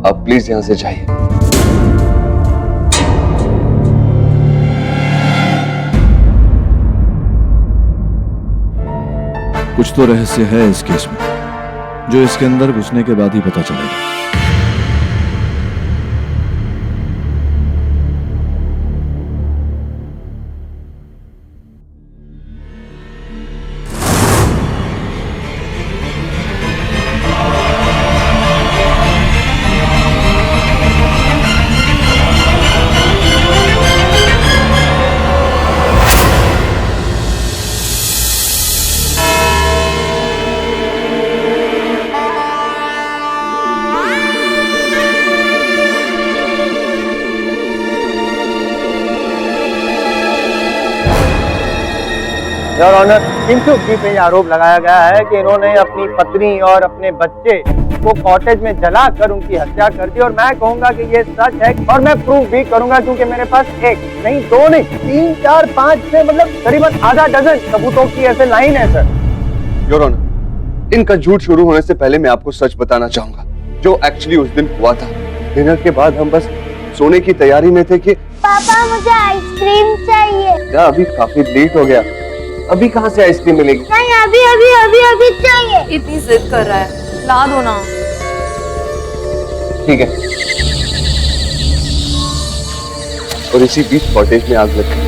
आप प्लीज यहां से जाइए। कुछ तो रहस्य है इस केस में, जो इसके अंदर घुसने के बाद ही पता चलेगा। योर ऑनर, किंचुक जी पे आरोप लगाया गया है कि इन्होंने अपनी पत्नी और अपने बच्चे को कॉटेज में जलाकर उनकी हत्या कर दी, और मैं कहूंगा कि ये सच है और मैं प्रूफ भी करूंगा, क्योंकि मेरे पास एक नहीं, दो नहीं, 3, 4, 5 से मतलब करीबन आधा डजन सबूतों की ऐसे लाइन है सर। योर ऑनर, इनका झूठ शुरू होने से पहले मैं आपको सच बताना चाहूंगा जो एक्चुअली उस दिन हुआ था। डिनर के बाद हम बस सोने की तैयारी में थे कि पापा मुझे आइसक्रीम चाहिए। क्या अभी काफी लेट हो गया, अभी कहाँ से आइसक्रीम मिलेगी? नहीं, अभी अभी अभी अभी चाहिए। इतनी जिद कर रहा है, ला दो ना। ठीक है। और इसी बीच कॉटेज में आग लग गई,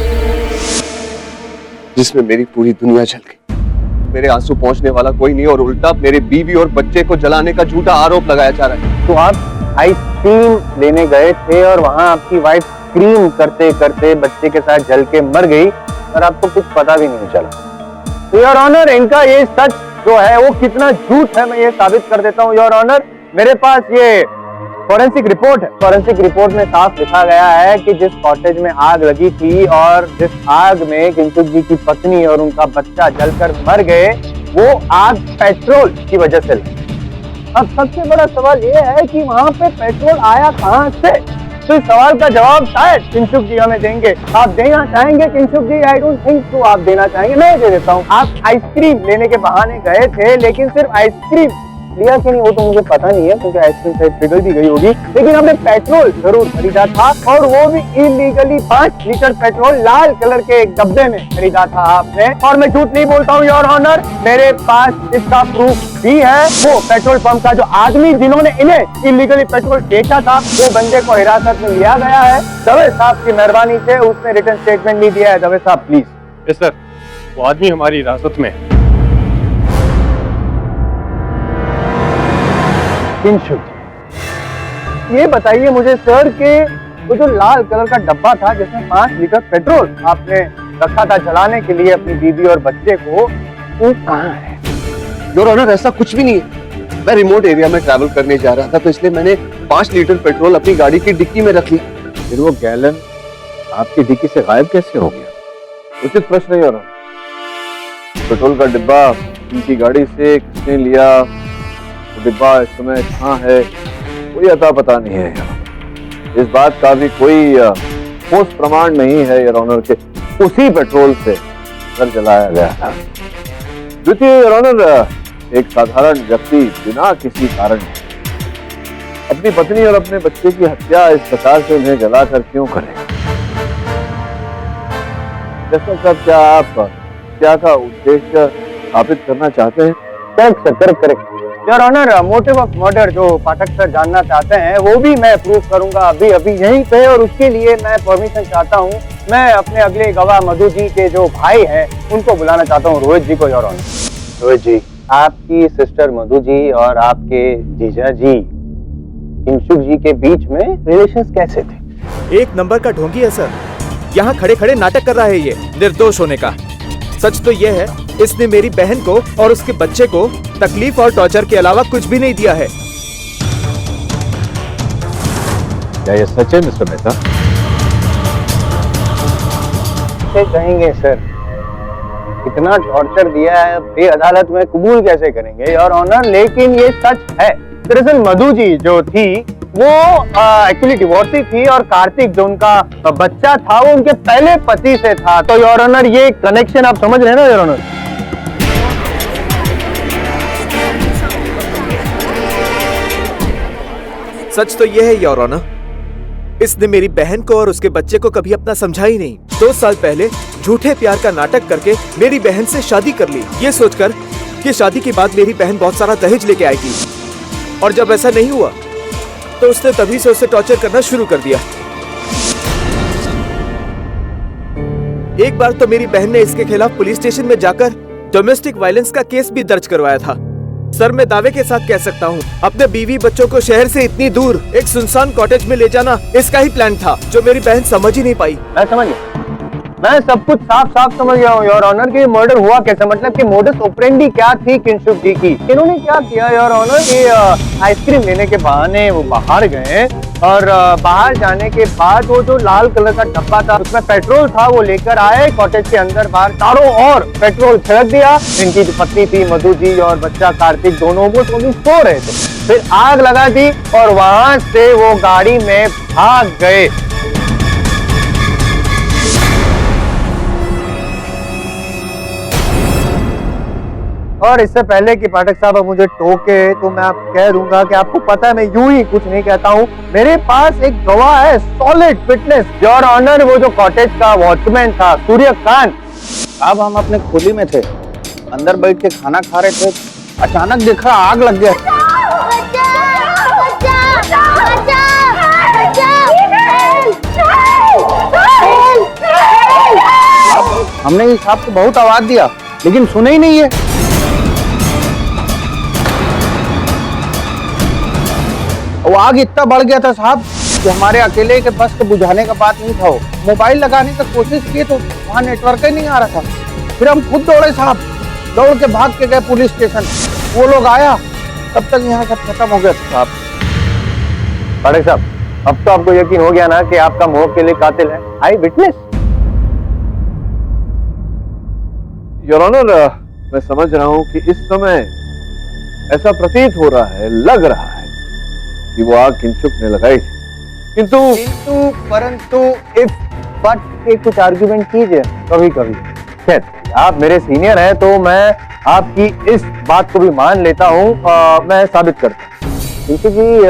जिसमें मेरी पूरी दुनिया जल गई। मेरे आंसू पहुंचने वाला कोई नहीं, और उल्टा मेरे बीवी और बच्चे को जलाने का झूठा आरोप लगाया जा रहा है। तो आप आइसक्रीम लेने गए थे और वहां आपकी वाइफ स्क्रीम करते करते बच्चे के साथ जल के मर गई और आपको कुछ पता भी नहीं चला। तो योर ऑनर, इनका ये सच जो है वो कितना झूठ है मैं ये साबित कर देता हूँ। योर ऑनर, मेरे पास ये फॉरेंसिक रिपोर्ट है। फॉरेंसिक रिपोर्ट में साफ लिखा गया है कि जिस कॉटेज में आग लगी थी और जिस आग में किंचुक जी की पत्नी और उनका बच्चा जलकर मर गए, वो आग पेट्रोल की वजह से लगी। अब सबसे बड़ा सवाल ये है कि वहां पे पेट्रोल आया कहां से? तो इस सवाल का जवाब शायद किंचुक जी हमें देंगे। आप देना चाहेंगे किंचुक जी? आई डोंट थिंक सो आप देना चाहेंगे, मैं दे देता हूँ। आप आइसक्रीम लेने के बहाने गए थे, लेकिन सिर्फ आइसक्रीम लिया कि नहीं वो तो मुझे पता नहीं है, क्योंकि आइसक्रीम शायद पिघल भी गई होगी, लेकिन आपने पेट्रोल जरूर खरीदा था, और वो भी इलीगली 5 लीटर पेट्रोल लाल कलर के एक डब्बे में खरीदा था आपने। और मैं झूठ नहीं बोलता हूँ योर ऑनर, मेरे पास इसका प्रूफ भी है। वो पेट्रोल पंप का जो आदमी जिन्होंने इन्हें इलीगली पेट्रोल बेचा था, वो बंदे को हिरासत में लिया गया है। दवे साहब की मेहरबानी से उसने रिटर्न स्टेटमेंट भी दिया है। दवे साहब प्लीज। यस सर, वो आदमी हमारी हिरासत में है। किंचुक, ये बताइए मुझे सर कि वो जो लाल कलर का डब्बा था जिसमें 5 लीटर पेट्रोल आपने रखा था जलाने के लिए अपनी बीवी और बच्चे को, वो कहाँ है? योर ऑनर, ऐसा कुछ भी नहीं है। मैं रिमोट एरिया में ट्रैवल करने जा रहा था, तो इसलिए मैंने 5 लीटर पेट्रोल अपनी गाड़ी की डिक्की में रख लिया। फिर वो गैलन आपकी डिक्की से गायब कैसे हो गया? उचित प्रश्न है योर ऑनर। पेट्रोल का डिब्बा उनकी गाड़ी से किसने लिया, तो डिब्बा इस समय कहाँ है, कोई अता पता नहीं है यार। इस बात का भी कोई ठोस प्रमाण नहीं है योर ऑनर के उसी पेट्रोल से घर जलाया गया था। द्वितीय योर ऑनर, एक साधारण व्यक्ति बिना किसी कारण अपनी पत्नी और अपने बच्चे की हत्या इस प्रकार से उन्हें जलाकर क्यों करेगा? जैसा साहब, क्या आप हत्या का उद्देश्य स्थापित करना चाहते हैं? Correct your honour, motive of murder जो पाठक सर जानना चाहते हैं वो भी मैं प्रूव करूंगा अभी अभी यहीं पे, और उसके लिए मैं परमिशन चाहता हूँ। मैं अपने अगले गवाह मधु जी के जो भाई हैं उनको बुलाना चाहता हूँ, रोहित जी को। योर ऑनर, रोहित जी, आपकी सिस्टर मधु जी और आपके जीजा जी किंचुक जी के बीच में रिलेशंस कैसे थे? एक नंबर का ढोंगी है सर, यहाँ खड़े खड़े नाटक कर रहा है ये निर्दोष होने का। सच तो ये है, इसने मेरी बहन को और उसके बच्चे को तकलीफ और टॉर्चर के अलावा कुछ भी नहीं दिया है। क्या यह सच है मिस्टर मेहता? कहेंगे सर, इतना टॉर्चर दिया है बेअदालत में कबूल कैसे करेंगे योर ऑनर? लेकिन ये सच है। दरअसल मधु जी जो थी वो एक्चुअली डिवोर्सी थी, और कार्तिक जो उनका बच्चा था वो उनके पहले पति से था। तो योर ऑनर, ये कनेक्शन आप समझ रहे हैं ना योर ऑनर? सच तो यह है योर ऑनर, इसने मेरी बहन को और उसके बच्चे को कभी अपना समझा ही नहीं। 2 साल पहले झूठे प्यार का नाटक करके मेरी बहन से शादी कर ली, ये सोचकर कि शादी के बाद मेरी बहन बहुत सारा दहेज लेके आएगी। और जब ऐसा नहीं हुआ तो उसने तभी से उसे टॉर्चर करना शुरू कर दिया। एक बार तो मेरी बहन ने इसके खिलाफ पुलिस स्टेशन में जाकर डोमेस्टिक वायलेंस का केस भी दर्ज करवाया था। सर, मैं दावे के साथ कह सकता हूँ, अपने बीवी बच्चों को शहर से इतनी दूर एक सुनसान कॉटेज में ले जाना इसका ही प्लान था, जो मेरी बहन समझ ही नहीं पाई। मैं समझ गया, मैं सब कुछ साफ साफ समझ गया हूँ योर ऑनर कि मर्डर हुआ कैसे, मतलब कि मोडस ऑपरेंडी क्या थी किंशुक जी की। इन्होंने क्या किया योर ऑनर कि आइसक्रीम लेने के बहाने वो बाहर गए और बाहर जाने के बाद वो जो लाल कलर का डब्बा था उसमें पेट्रोल था, वो लेकर आए कॉटेज के अंदर बाहर चारों ओर पेट्रोल छिड़क दिया। इनकी जो पत्नी थी मधु जी और बच्चा कार्तिक, दोनों वो तो भी सो रहे थे। फिर आग लगा दी और वहां से वो गाड़ी में भाग गए। और इससे पहले कि पाठक साहब अब मुझे टोके तो मैं आप कह दूंगा कि आपको पता है मैं यूं ही कुछ नहीं कहता हूं, मेरे पास एक गवाह है, सॉलिड विटनेस योर ऑनर। वो जो कॉटेज का वॉचमैन था सूर्यकांत। अब हम अपने खोली में थे, अंदर बैठ के खाना खा रहे थे, अचानक देखा आग लग गया। हमने इस साहब को बहुत आवाज दिया लेकिन सुने ही नहीं है। वो आग इतना बढ़ गया था साहब कि हमारे अकेले के बस के बुझाने का बात नहीं था। वो मोबाइल लगाने की कोशिश की तो वहाँ नेटवर्क ही नहीं आ रहा था। फिर हम खुद दौड़े साहब, दौड़ के भाग के गए पुलिस स्टेशन। वो लोग आया तब तक यहाँ सब खत्म हो गया साहब। पाठक साहब, अब तो आपको यकीन हो गया ना कि आपका मोह के लिए कातिल है आई विटनेस। योर ऑनर, मैं समझ रहा हूं कि इस समय ऐसा प्रतीत हो रहा है, लग रहा है कि वो आग किंशुक ने लगाई थी, किंतु परंतु इफ बट के कुछ आर्ग्यूमेंट कीजिए कभी कभी। खैर, आप मेरे सीनियर हैं तो मैं आपकी इस बात को भी मान लेता हूँ, मैं साबित करता हूँ। किंशुक जी,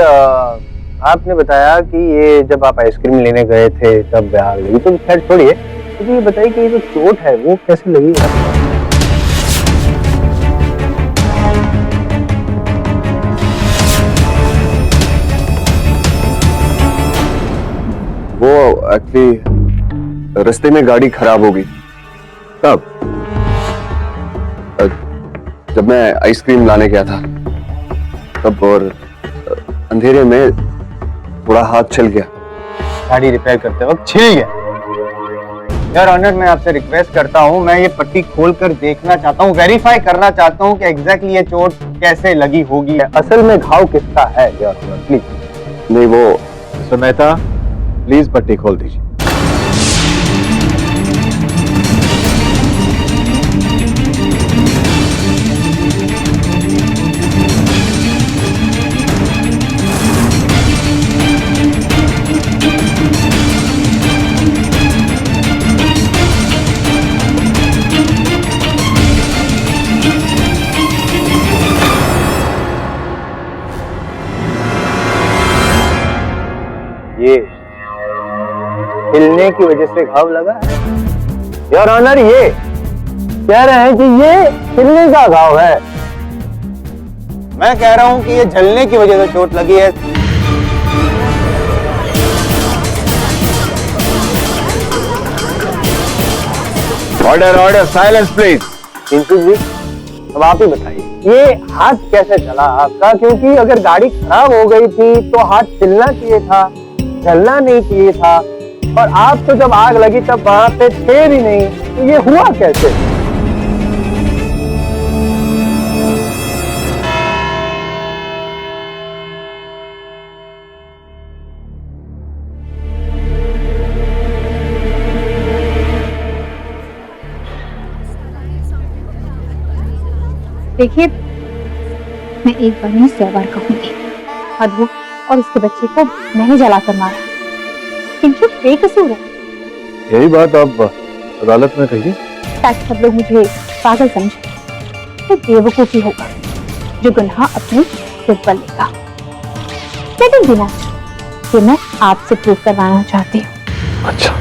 आपने बताया कि ये जब आप आइसक्रीम लेने गए थे तब आग लगी, तो खैर छोड़िए, मुझे ये बताइए कि ये जो चोट है वो कैसे लगी? वो एक्चुअली रास्ते में गाड़ी खराब हो गई तब, जब मैं आइसक्रीम लाने गया था तब, और अंधेरे में थोड़ा हाथ छिल गया। गाड़ी रिपेयर करते वक्त छिल गया। यार ऑनर, मैं आपसे रिक्वेस्ट करता हूं, मैं ये पट्टी खोलकर देखना चाहता हूं, वेरीफाई करना चाहता हूं कि एग्जैक्टली ये चोट कैसे लगी होगी, असल में घाव किसका है यार ऑनर, प्लीज। नहीं, वो मिस्टर मेहता, प्लीज पट्टी खोल दीजिए। ये हिलने की वजह से घाव लगा है योर ऑनर। ये कह रहे हैं कि ये हिलने का घाव है, मैं कह रहा हूं कि ये जलने की वजह से चोट लगी है। Order order, silence please. Kinshuk ji, अब आप ही बताइए ये हाथ कैसे चला आपका, क्योंकि अगर गाड़ी खराब हो गई थी तो हाथ छिलना चाहिए था, जलना नहीं चाहिए था, और आप तो जब आग लगी तब वहां पे थे भी नहीं, तो ये हुआ कैसे? देखिए, मैं एक बार नहीं 100 बार कहूंगी, मधु और उसके बच्चे को मैंने जलाकर मारा। किंशुक बेकसूर है। यही बात आप अदालत में कहिए, ताकि सब लोग मुझे पागल समझे। तो बेवकूफी होगा जो गुनाह अपने सिर पर लेगा। लेकिन बिना ये मैं आपसे प्रूव करवाना चाहती हूँ। अच्छा,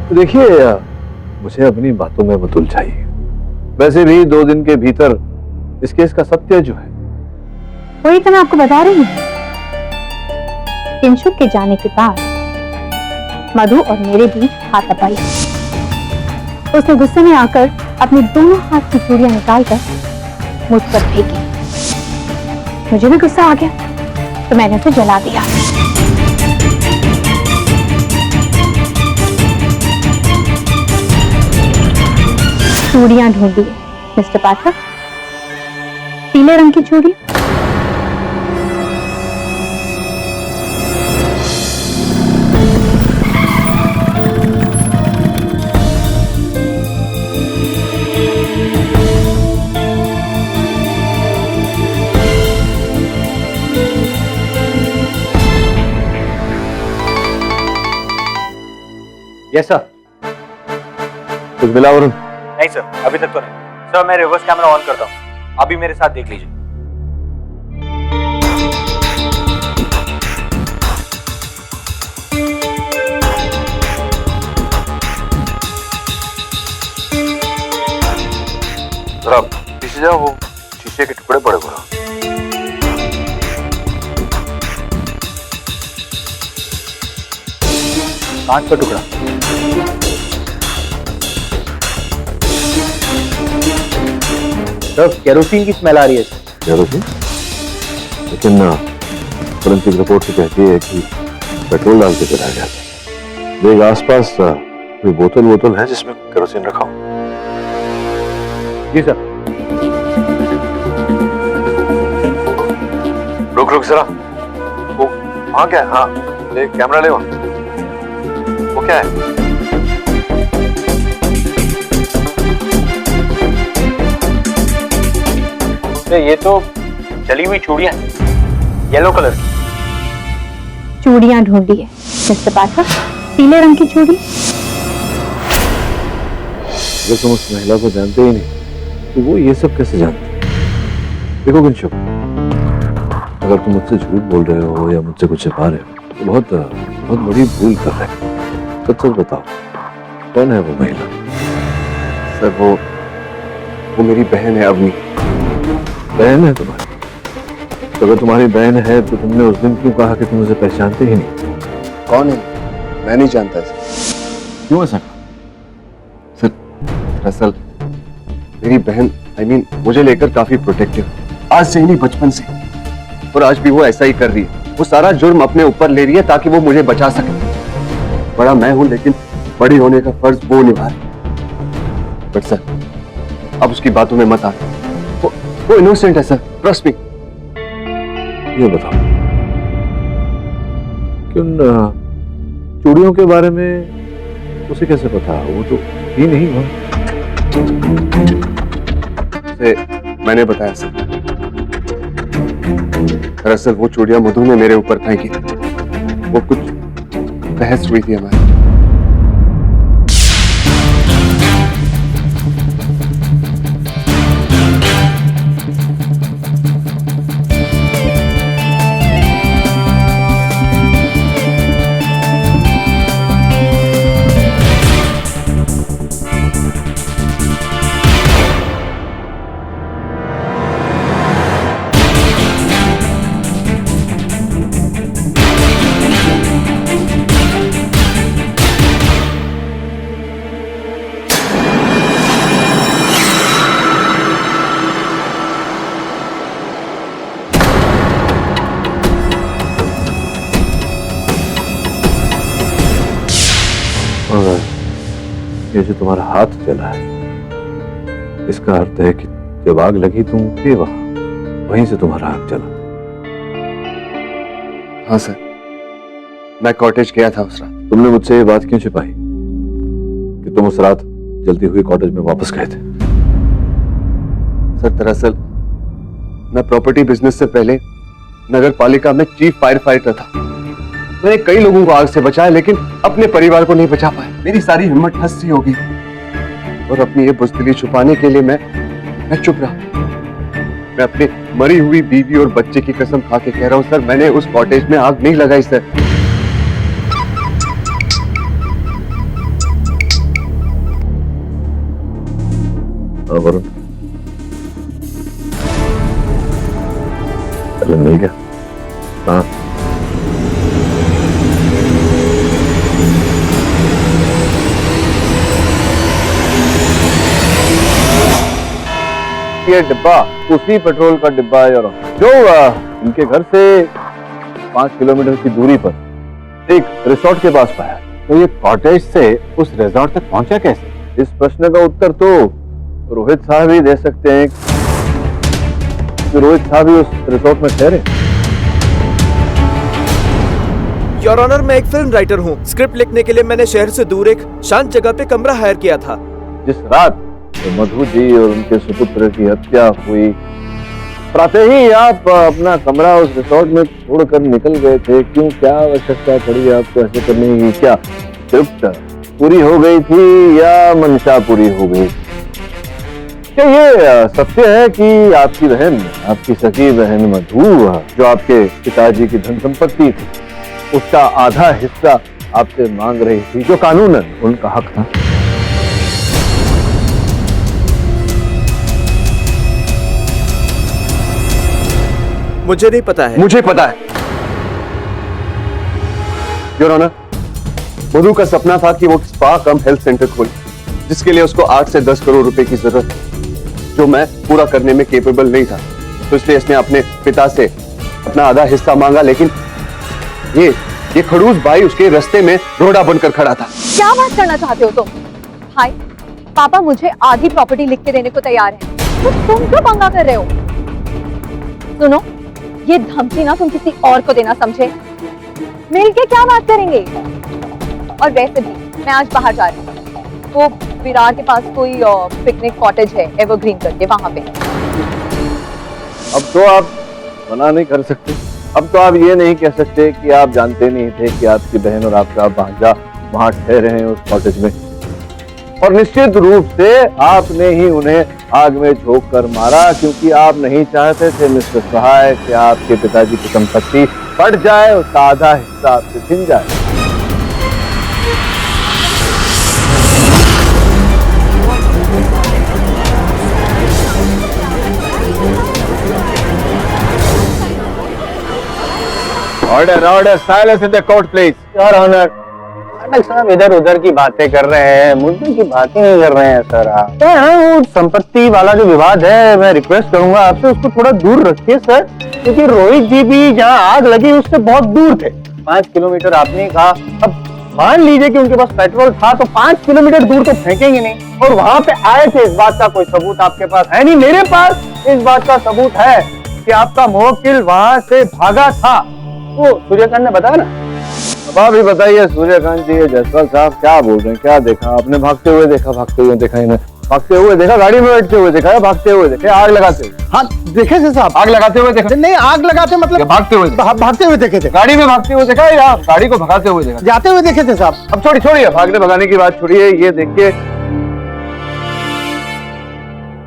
तो देखिए मुझे अपनी बातों में मत उलझाइए। वैसे भी 2 दिन के भीतर इस केस का सत्य जो है वही तो मैं आपको बता रही हूँ। किंशुक के जाने के बाद मधु और मेरे बीच हाथापाई। उसने गुस्से में आकर अपने दोनों हाथ की चूड़ियां निकालकर मुझ पर फेंकी। मुझे भी गुस्सा आ गया तो मैंने उसे जला दिया। चूड़ियां ढूंढी मिस्टर पाठक, पीले रंग की चूड़ी। Yes sir. कुछ मिला वरुण? नहीं सर, अभी तक तो नहीं। सर मैं रिवर्स कैमरा ऑन करता हूँ, अभी मेरे साथ देख लीजिए। जरा पीछे जाओ, वो शीशे के टुकड़े पड़े हुए हैं। कांच का टुकड़ा। सर केरोसिन की स्मेल आ रही है। केरोसिन? लेकिन फोरेंसिक रिपोर्ट तो कहती है कि पेट्रोल डाल के चला गया था। देख आसपास कोई बोतल है जिसमें केरोसिन रखा हो। जी सर। रुक जरा, वो वहाँ क्या है? हाँ ले कैमरा ले, वहाँ वो क्या है? ये तो जली हुई चूड़ियां हैं, येलो कलर की। चूड़ियां ढूंढी है मिस्टर पाठक, पीले रंग की चूड़ी। अगर तुम उस महिला को जानते ही नहीं तो वो ये सब कैसे जानती? देखो किंशुक, अगर तुम मुझसे झूठ बोल रहे हो या मुझसे कुछ छिपा रहे हो तो बहुत बड़ी भूल कर रहे हो। सच बताओ, कौन है वो महिला? सर वो मेरी बहन है अवनी। बहन है तुम्हारी? तो अगर तुम्हारी बहन है तो तुमने उस दिन क्यों कहा कि तुम उसे पहचानते ही नहीं? कौन है? मैं नहीं जानता इसे। क्यों ऐसा? सर दरअसल मेरी बहन मुझे लेकर काफी प्रोटेक्टिव, आज से ही नहीं बचपन से, और आज भी वो ऐसा ही कर रही है। वो सारा जुर्म अपने ऊपर ले रही है ताकि वो मुझे बचा सके। बड़ा मैं हूं लेकिन बड़ी होने का फर्ज वो निभा रही। बट सर अब उसकी बातों में मत आ, वो इनोसेंट है सर, ट्रस्ट मी। ये बताओ कि उन चूड़ियों के बारे में उसे कैसे पता? वो तो ही नहीं हुआ। मैंने बताया सर, दरअसल वो चूड़ियां मधु ने मेरे ऊपर फेंकी थी। वो कुछ बहस हुई थी हमारी। ये जो तुम्हारा हाथ जला है, इसका अर्थ है कि जब आग लगी तुम थे वहीं से तुम्हारा हाथ जला। हाँ सर, मैं कॉटेज गया था उस रात। तुमने मुझसे ये बात क्यों छिपाई कि तुम उस रात जल्दी हुई कॉटेज में वापस गए थे? सर दरअसल मैं प्रॉपर्टी बिजनेस से पहले नगर पालिका में चीफ फायर फाइटर था। मैंने कई लोगों को आग से बचाया लेकिन अपने परिवार को नहीं बचा पाया। मेरी सारी हिम्मत ठस सी हो गई और अपनी ये बुज़दिली छुपाने के लिए मैं चुप रहा। मैं अपनी मरी हुई बीवी और बच्चे की कसम खा के कह रहा हूँ सर, मैंने उस कॉटेज में आग नहीं लगाई सर। वरुण, चलो मिल गया। हाँ, ये डिब्बा उसी पेट्रोल का डिब्बा है और जो इनके घर से 5 किलोमीटर की दूरी पर एक रिसोर्ट के पास पाया। तो ये कॉटेज से उस रिजॉर्ट तक पहुंचा कैसे? इस प्रश्न का उत्तर तो रोहित साहब ही दे सकते हैं कि रोहित साहब ही उस रिसोर्ट में ठहरे। योर ऑनर, मैं एक फिल्म राइटर हूँ। स्क्रिप्ट लिखने के लिए मैंने शहर से दूर एक शांत जगह पे कमरा हायर किया था। जिस रात तो मधु जी और उनके सुपुत्र की हत्या हुई, प्रातः ही आप अपना कमरा उस रिसोर्ट में छोड़कर निकल गए थे। क्यों, क्या आवश्यकता पड़ी आपको ऐसे करने की? क्या तृप्त पूरी हो गई थी या मंशा पूरी हो गई? क्या ये सत्य है कि आपकी बहन, आपकी सगी बहन मधु, जो आपके पिताजी की धन संपत्ति थी, उसका आधा हिस्सा आपसे मांग रही थी, जो कानूनन उनका हक था? मुझे नहीं पता है। मुझे पता है योर ऑनर, मधु का सपना था कि वो स्पा कम हेल्थ सेंटर खोले, जिसके लिए उसको 8 से 10 करोड़ रुपए की जरूरत थी, जो मैं पूरा करने में केपेबल नहीं था। तो इसलिए इसने अपने पिता से अपना आधा हिस्सा मांगा, लेकिन ये खड़ूस भाई उसके रास्ते में रोड़ा बनकर खड़ा था। क्या बात करना चाहते हो तुम? भाई, पापा मुझे आधी प्रॉपर्टी लिख के देने को तैयार है, तो तुम क्यों पंगा कर रहे हो? सुनो, ये धमकी ना तुम किसी और को देना समझे। मिलके क्या बात करेंगे? और वैसे भी मैं आज बाहर जा रही हूँ, वो विरार के पास कोई पिकनिक कॉटेज है एवरग्रीन करके, वहां पे। अब तो आप मना नहीं कर सकते। अब तो आप ये नहीं कह सकते कि आप जानते नहीं थे कि आपकी बहन और आपका भांजा वहां ठहरे हैं उस कॉटेज में। और निश्चित रूप से आपने ही उन्हें आग में झोंक कर मारा, क्योंकि आप नहीं चाहते थे मिस्टर सहाय कि आपके पिताजी की संपत्ति बढ़ जाए, उसका आधा हिस्सा आपसे छिन जाए। Order, silence in the court please. Your honour, नाटक साहब इधर उधर की बातें कर रहे हैं, मुद्दे की बातें नहीं कर रहे हैं सर आप। वो संपत्ति वाला जो विवाद है, मैं रिक्वेस्ट करूंगा आपसे उसको थोड़ा दूर रखिए सर, क्योंकि रोहित जी भी जहाँ आग लगी उससे बहुत दूर थे। 5 किलोमीटर आपने कहा, अब मान लीजिए कि उनके पास पेट्रोल था तो 5 किलोमीटर दूर तो फेंकेंगे नहीं, और वहां पे आए थे, इस बात का कोई सबूत आपके पास है नहीं। मेरे पास इस बात का सबूत है कि आपका मुवक्किल वहां से भागा था। वो सूर्यकांत ने बताया ना। अब आप ही बताइए सूर्यकांत जी, जयसवाल साहब क्या बोल रहे हैं? क्या देखा आपने? भागते हुए देखा? भागते हुए देखा इन्हें? भागते हुए देखा? गाड़ी में बैठते हुए देखा? भागते हुए देखे? आग लगाते हुए? हाँ देखे थे साहब, आग लगाते हुए देखा? नहीं आग लगाते मतलब भागते हुए? भागते हुए देखे थे। गाड़ी में भागते हुए देखा या गाड़ी को भगाते हुए देखा? जाते हुए देखे थे साहब। अब छोड़िए, भागने भगाने की बात छोड़िए, ये देखिए।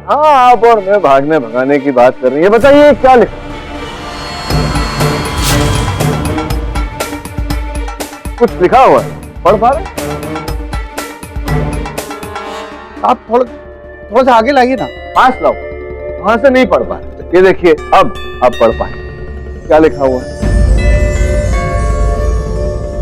हाँ, आप और मैं भागने भगाने की बात कर रही है। बताइए क्या लिखा? कुछ लिखा हुआ है, पढ़ पा रहे? आप थोड़ा सा आगे लाइए ना। पास लाओ, वहां से नहीं पढ़ पा रहे। ये देखिए, अब आप पढ़ पाए। क्या लिखा हुआ है?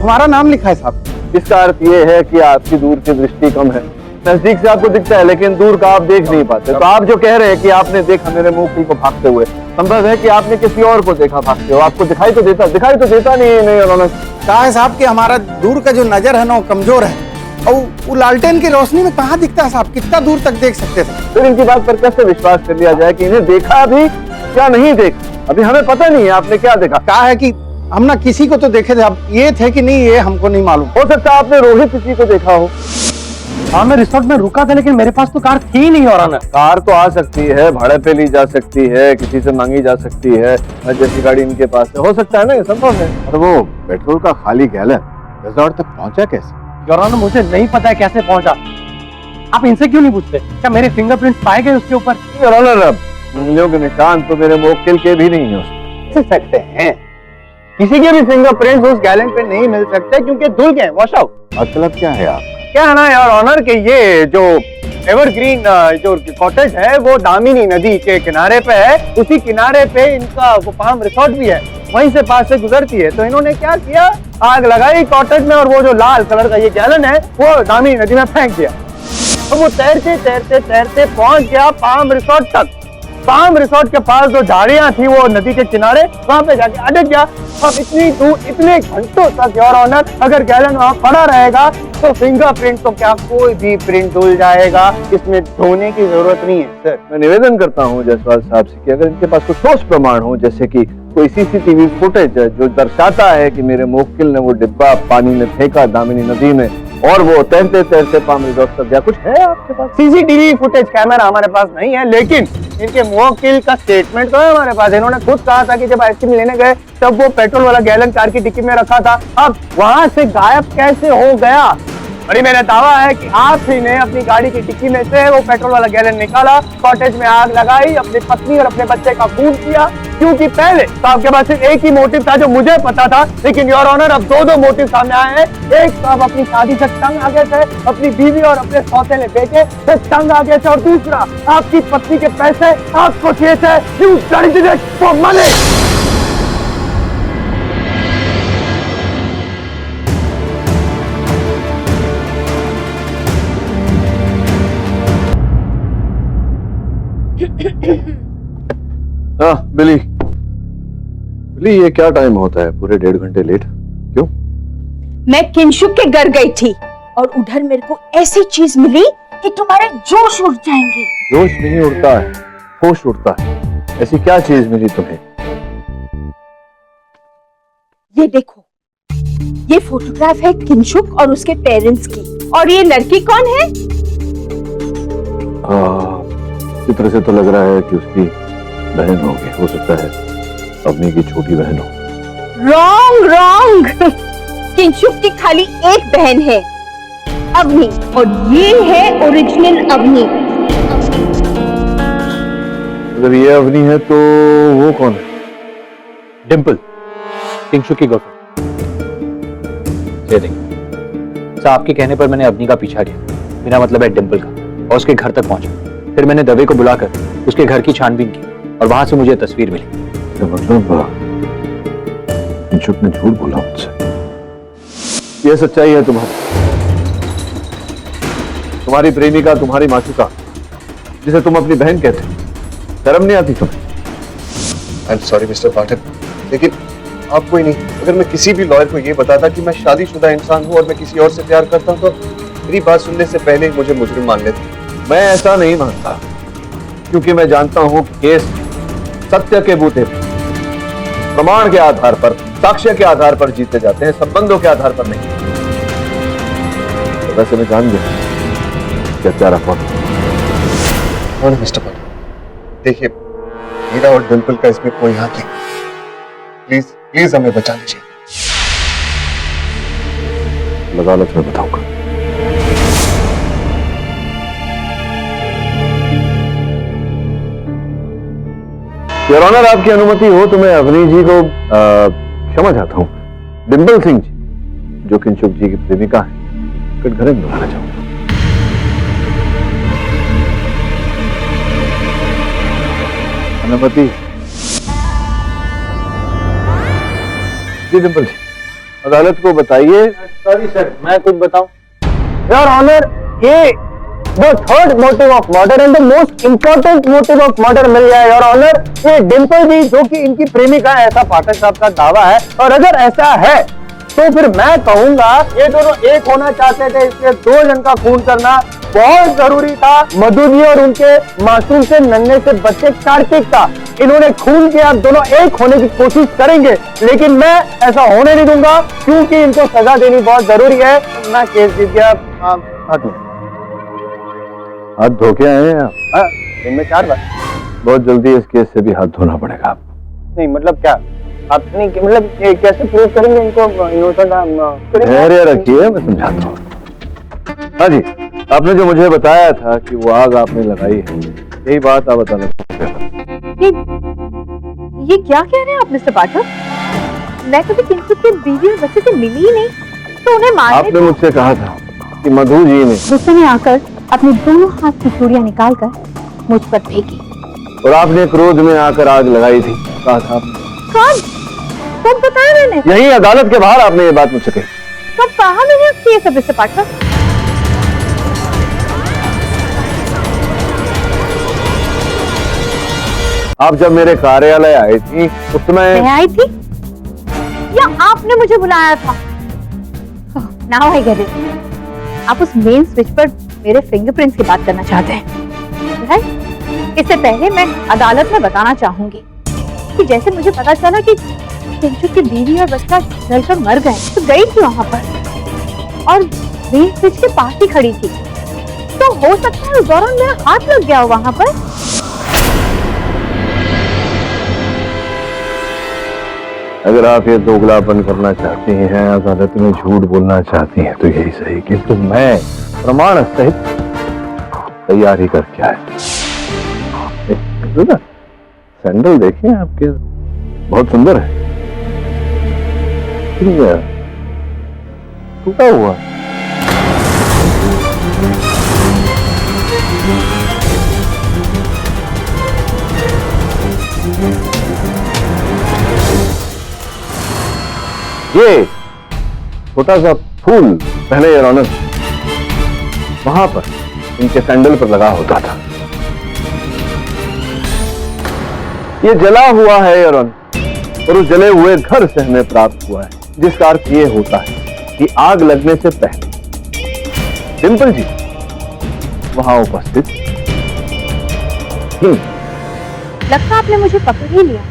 हमारा नाम लिखा है साहब। इसका अर्थ ये है कि आपकी दूर की दृष्टि कम है। नजदीक से आपको दिखता है लेकिन दूर का आप देख नहीं पाते। तो आप जो कह रहे हैं कि आपने देखा मेरे मुवक्किल को भागते हुए, संभव है कि आपने किसी और को देखा भागते हुए। आपको दिखाई तो देता नहीं उन्होंने कहा है साहब कि हमारा दूर का जो नजर है ना वो कमजोर है, और वो लालटेन की रोशनी में कहाँ दिखता है साहब? कितना दूर तक देख सकते थे? फिर इनकी बात पर कैसे विश्वास कर लिया जाए कि इन्हें देखा भी क्या नहीं देखा? अभी हमें पता नहीं है आपने क्या देखा। कहा है कि हम ना किसी को तो देखे थे, अब ये थे कि नहीं ये हमको नहीं मालूम। हो सकता है आपने रोहित किसी को देखा हो। हाँ, मैं रिसोर्ट में रुका था, लेकिन मेरे पास तो कार थी ही नहीं। और कार तो आ सकती है, भाड़े पे ली जा सकती है, किसी से मांगी जा सकती है, जैसी गाड़ी इनके पास है। हो सकता है ना, ये संभव है। और वो पेट्रोल का खाली गैलन रिजॉर्ट तक पहुंचा कैसे? योर ऑनर, मुझे नहीं पता है कैसे पहुंचा। आप इनसे क्यों नहीं पूछते? क्या मेरे फिंगरप्रिंट्स पाए गए उसके ऊपर? योर ऑनर, उंगलियों के निशान तो मेरे मुवक्किल के भी नहीं हो सकते हैं। किसी के भी फिंगरप्रिंट्स उस गैलन पे नहीं मिल सकते क्योंकि धुल गए, वॉश आउट। मतलब क्या है आप? क्या है ना यार ऑनर के ये जो एवरग्रीन जो कॉटेज है वो दामिनी नदी के किनारे पे है, उसी किनारे पे इनका वो पाम रिसोर्ट भी है, वहीं से पास से गुजरती है। तो इन्होंने क्या किया, आग लगाई कॉटेज में और वो जो लाल कलर का ये गैलन है वो दामिनी नदी में फेंक दिया। तो वो तैरते तैरते तैरते पहुंच गया पाम रिसोर्ट तक। पाम रिसोर्ट के पास जो झाड़ियां थी वो नदी के किनारे, वहां पे जाके अटक गया। अब इतनी दूर इतने घंटों तक योर ऑनर अगर गैलन वहां पड़ा रहेगा तो फिंगरप्रिंट तो क्या कोई भी प्रिंट धुल जाएगा, इसमें धोने की जरूरत नहीं है। सर मैं निवेदन करता हूं जायसवाल साहब से कि अगर इनके पास कोई ठोस प्रमाण हो, जैसे कि कोई सीसीटीवी फुटेज जो दर्शाता है कि मेरे मुवक्किल ने वो डिब्बा पानी में फेंका दामिनी नदी में और वो तैरते तैरते पाम रिसोर्ट तक गया, कुछ है आपके पास? सीसीटीवी फुटेज कैमरा हमारे पास नहीं है, लेकिन इनके मुवक्किल का स्टेटमेंट तो है हमारे पास। इन्होंने खुद कहा था कि जब आइसक्रीम लेने गए तब वो पेट्रोल वाला गैलन कार की डिक्की में रखा था। अब वहां से गायब कैसे हो गया? और मेरा दावा है कि आप ही ने अपनी गाड़ी की डिक्की में से वो पेट्रोल वाला गैलन निकाला, कॉटेज में आग लगाई, अपनी पत्नी और अपने बच्चे का खून किया, क्योंकि पहले तो आपके पास सिर्फ एक ही मोटिव था जो मुझे पता था, लेकिन योर ऑनर अब दो मोटिव सामने आए हैं। एक तो आप अपनी शादी से तंग आ गए थे, अपनी बीवी और अपने सौतेले बेटे से तंग आ गए थे, और दूसरा आपकी पत्नी के पैसे आपको चाहिए थे। You did it for money. हाँ बिली, बिली ये क्या टाइम होता है, पूरे 1.5 घंटे लेट क्यों? मैं किंशुक के घर गई थी और उधर मेरे को ऐसी चीज मिली कि तुम्हारे जोश उड़ जाएंगे। जोश नहीं उड़ता है, होश उड़ता है। ऐसी क्या चीज मिली तुम्हें? ये देखो, ये फोटोग्राफ है किंशुक और उसके पेरेंट्स की। और ये लड़की कौन है? चित्र से तो लग रहा है कि उसकी बहन होगी, हो सकता है अपनी की छोटी बहन हो। रॉन्ग किंशुक की खाली एक बहन है, अवनी, और ये है ओरिजिनल अवनी। अगर ये अवनी है तो वो कौन है? डिम्पल, किंशुक की गर्लफ्रेंड। ये देखिए, साहब के कहने पर मैंने अवनी का पीछा किया, मेरा मतलब है डिम्पल का, और उसके घर तक पहुंचा। फिर मैंने दवे को बुलाकर उसके घर की छानबीन की और वहां से मुझे तस्वीर मिली। तो मतलब किंशुक ने झूठ बोला मुझसे। यह सच्चाई है तुम्हारी प्रेमिका, तुम्हारी मासूका, जिसे तुम अपनी बहन कहते हो, शर्म नहीं आती तुम्हें? आई एम सॉरी मिस्टर पाठक, लेकिन आपको ही नहीं, अगर मैं किसी भी लॉयर को ये बताता कि मैं शादीशुदा इंसान हूँ और मैं किसी और से प्यार करता हूँ, तो मेरी बात सुनने से पहले ही मुझे मुजरिम मान लेते। मैं ऐसा नहीं मानता, क्योंकि मैं जानता हूं केस सत्य के बूते पे, प्रमाण के आधार पर, साक्ष्य के आधार पर जीते जाते हैं, संबंधों के आधार पर नहीं। तो वैसे मैं जान गया क्या प्यारा कौन है। मिस्टर पाठक, देखिए मेरा और डिम्पल का इसमें कोई हाथ नहीं, प्लीज प्लीज हमें बचा लीजिए। अदालत में बताऊंगा। योर ऑनर, आपकी अनुमति हो तो मैं अवनी जी को क्षमा चाहता हूं। डिम्पल सिंह जी, जो किंशुक जी की प्रेमिका है, कटघरे में बुलाना चाहूंगा। अनुमति जी? डिम्पल जी, अदालत को बताइए। सॉरी सर, मैं कुछ बताऊं? योर ऑनर, ये वो third motive of murder and the most important motive of murder मिल गया है योर ऑनर। ये डिम्पल जी जो कि इनकी प्रेमिका है, ऐसा पाठक साहब का दावा है, और अगर ऐसा है तो फिर मैं कहूंगा ये दोनों एक होना चाहते थे, इसलिए 2 जन का खून करना बहुत जरूरी था। मधु जी और उनके मासूम से नन्हे से बच्चे कार्तिक का इन्होंने खून किया, दोनों एक होने की कोशिश करेंगे, लेकिन मैं ऐसा होने नहीं दूंगा क्योंकि इनको सजा देनी बहुत जरूरी है। मैं केस जीत गया। हाथ धो के आए हैं आप? दिन में 4 बार। बहुत जल्दी इस केस से भी हाथ धोना पड़ेगा आप। नहीं मतलब क्या आप नहीं, मतलब ये कैसे प्रूव करेंगे इनको इनोसेंट? धैर्य रखिए, मैं समझाता हूँ। हाँ जी, आपने जो मुझे बताया था कि वो आग आपने लगाई है, यही बात आप अदालत में ये क्या कह रहे हैं आप मिस्टर पाठक? मैं कभी किंचुक के बीवी और बच्चे से मिली ही नहीं, तो उन्हें मारने आपने मुझसे कहा था कि मधु जी ने, गुस्से में आकर अपने दोनों हाथ की चूड़ियां निकालकर मुझ पर फेंकी। और आपने क्रोध में आकर आग लगाई थी, कहा था आपने। कब बताया मैंने? यही अदालत के बाहर आपने ये बात मुझसे कही। कब कहा मैंने आपसे ये सब मिस्टर पाठक? आप जब मेरे कार्यालय आई थी उस समय मैं आई थी या आपने मुझे बुलाया था? Now I get it. आप उस मेन स्विच पर मेरे फिंगरप्रिंट्स की बात करना चाहते हैं, राइट? इससे पहले मैं अदालत में बताना चाहूंगी कि जैसे मुझे पता चला कि किंचुक की बीवी और बच्चा जलकर मर गए, तो गई थी वहां पर और मेन स्विच के पास ही खड़ी थी। तो हो सकता है उस दौरान मेरा हाथ लग गया हो वहां पर। अगर आप ये दोगलापन करना चाहती हैं, अदालत में झूठ बोलना चाहती हैं, तो यही सही, किंतु मैं प्रमाण सहित तैयारी करके आया। सैंडल देखिए आपके, बहुत सुंदर है, टूटा हुआ। ये छोटा सा फूल पहले योर ऑनर वहां पर इनके सैंडल पर लगा होता था। ये जला हुआ है योर ऑनर, और उस जले हुए घर से हमें प्राप्त हुआ है, जिसका अर्थ ये होता है कि आग लगने से पहले डिंपल जी वहां उपस्थित थी। लगता आपने मुझे पकड़ ही लिया।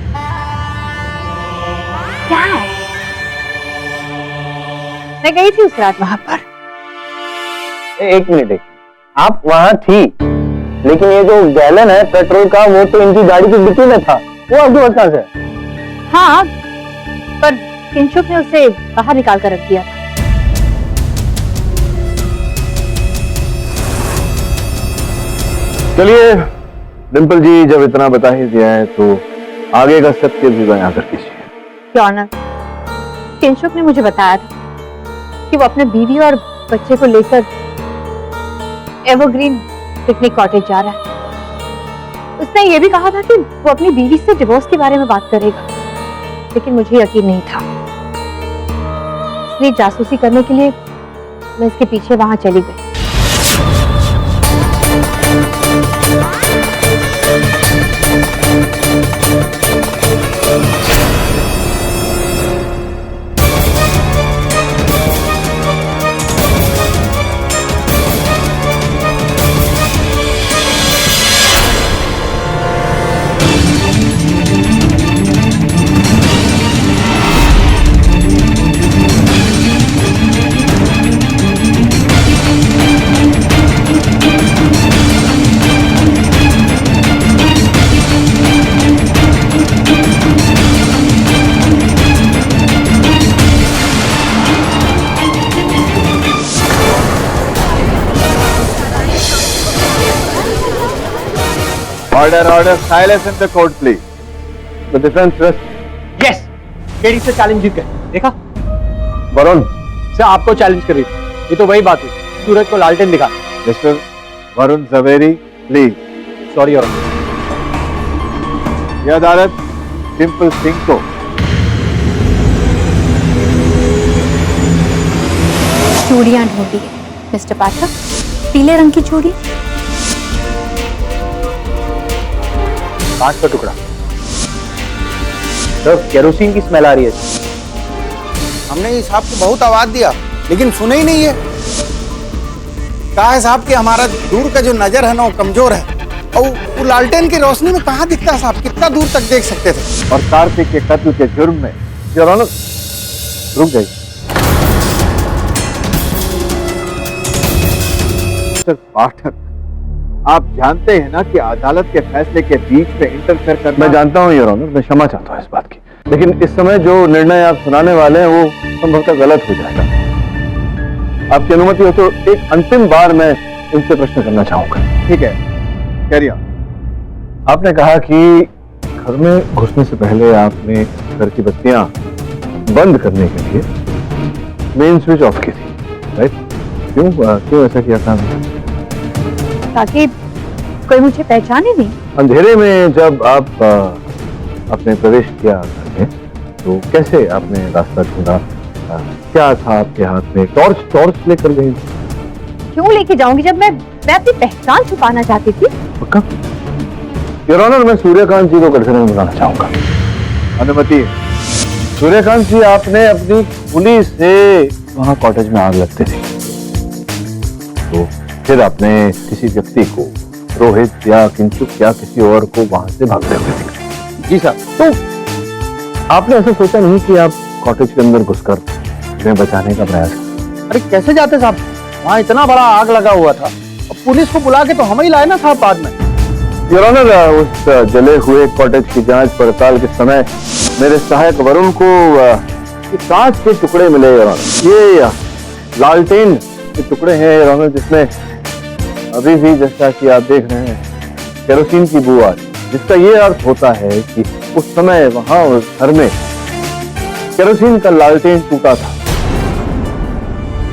क्या है? मैं गई थी उस रात वहां पर। एक मिनट, आप वहां थी, लेकिन ये जो गैलन है पेट्रोल का, वो तो इनकी गाड़ी की डिक्की में था, वो आपके पास कहां से है? हाँ, पर किंचुक ने उसे बाहर निकाल कर रख दिया था। चलिए डिंपल जी, जब इतना बता ही दिया है तो आगे का सत्य भी बयां कर दीजिए। योर ऑनर, किंचुक ने मुझे बताया था कि वो अपने बीवी और बच्चे को लेकर एवरग्रीन पिकनिक कॉटेज जा रहा है। उसने ये भी कहा था कि वो अपनी बीवी से डिवोर्स के बारे में बात करेगा, लेकिन मुझे यकीन नहीं था, इसलिए जासूसी करने के लिए मैं इसके पीछे वहां चली गई। Order, silence in the court, please. The defense rests. Yes, KD से चैलेंज जीत गए, देखा? वरुण, से आपको चैलेंज कर रही थी, ये तो वही बात हुई, सूरज को लालटेन दिखा। Mister Varun Jhaveri, please. Sorry और यह अदालत डिंपल सिंह को चूड़ियां ढूंढी है मिस्टर पाठक, पीले रंग की चूड़ी, कांच का टुकड़ा। सर, केरोसिन की स्मेल आ रही है। हमने इस साहब को बहुत आवाज दिया, लेकिन सुने ही नहीं है। कहा है साहब कि हमारा दूर का जो नजर है ना वो कमजोर है, और वो लालटेन की रोशनी में कहाँ दिखता है साहब, कितना दूर तक देख सकते थे। और कार्तिक के कत्ल के जुर्म में योर ऑनर, रुक गई। मिस्टर पाठक, आप जानते हैं ना कि अदालत के फैसले के बीच में इंटरफेयर करना। मैं जानता हूं योर ऑनर, मैं क्षमा चाहता हूं इस बात की, लेकिन इस समय जो निर्णय आप सुनाने वाले हैं वो संभवतः गलत हो जाएगा। आपकी अनुमति हो तो एक अंतिम बार मैं इनसे प्रश्न करना चाहूंगा। ठीक है, कैरी ऑन। आपने कहा कि घर में घुसने से पहले आपने घर की बत्तियां बंद करने के लिए मेन स्विच ऑफ की थी, राइट? क्यों ऐसा किया था? ताकि कोई मुझे पहचाने नहीं। अंधेरे में जब आप आपने प्रवेश किया घर में, तो कैसे आपने रास्ता ढूंढा? क्या था आपके हाथ में? टॉर्च लेकर गई? क्यों लेके जाऊंगी जब मैं अपनी पहचान छुपाना चाहती थी। पक्का? योर ऑनर, मैं सूर्यकांत जी को कटघरे में बुलाना चाहूंगा। अनुमति है। सूर्यकांत जी, आपने अपनी पुलिस से वहां कॉटेज में आग लगते थे, तो फिर आपने किसी व्यक्ति को, रोहित या किंचुक या किसी और को वहां से भागते हुए देखा। जी सर। तो आपने ऐसा सोचा नहीं कि आप कॉटेज के अंदर घुसकर उन्हें बचाने का प्रयास करें? अरे कैसे जाते साहब, वहाँ इतना बड़ा आग लगा हुआ था, अब पुलिस को बुला के तो हम ही लाए ना साहब बाद में। योर ऑनर, उस जले हुए कॉटेज की जांच पड़ताल के समय मेरे सहायक वरुण को ये कांच के टुकड़े मिले योर ऑनर। ये लालटेन के टुकड़े हैं योर ऑनर, जिसमें अभी भी, जैसा कि आप देख रहे हैं, केरोसिन की बू आ रही, जिसका ये अर्थ होता है कि उस समय वहां उस घर में केरोसिन का लालटेन टूटा था।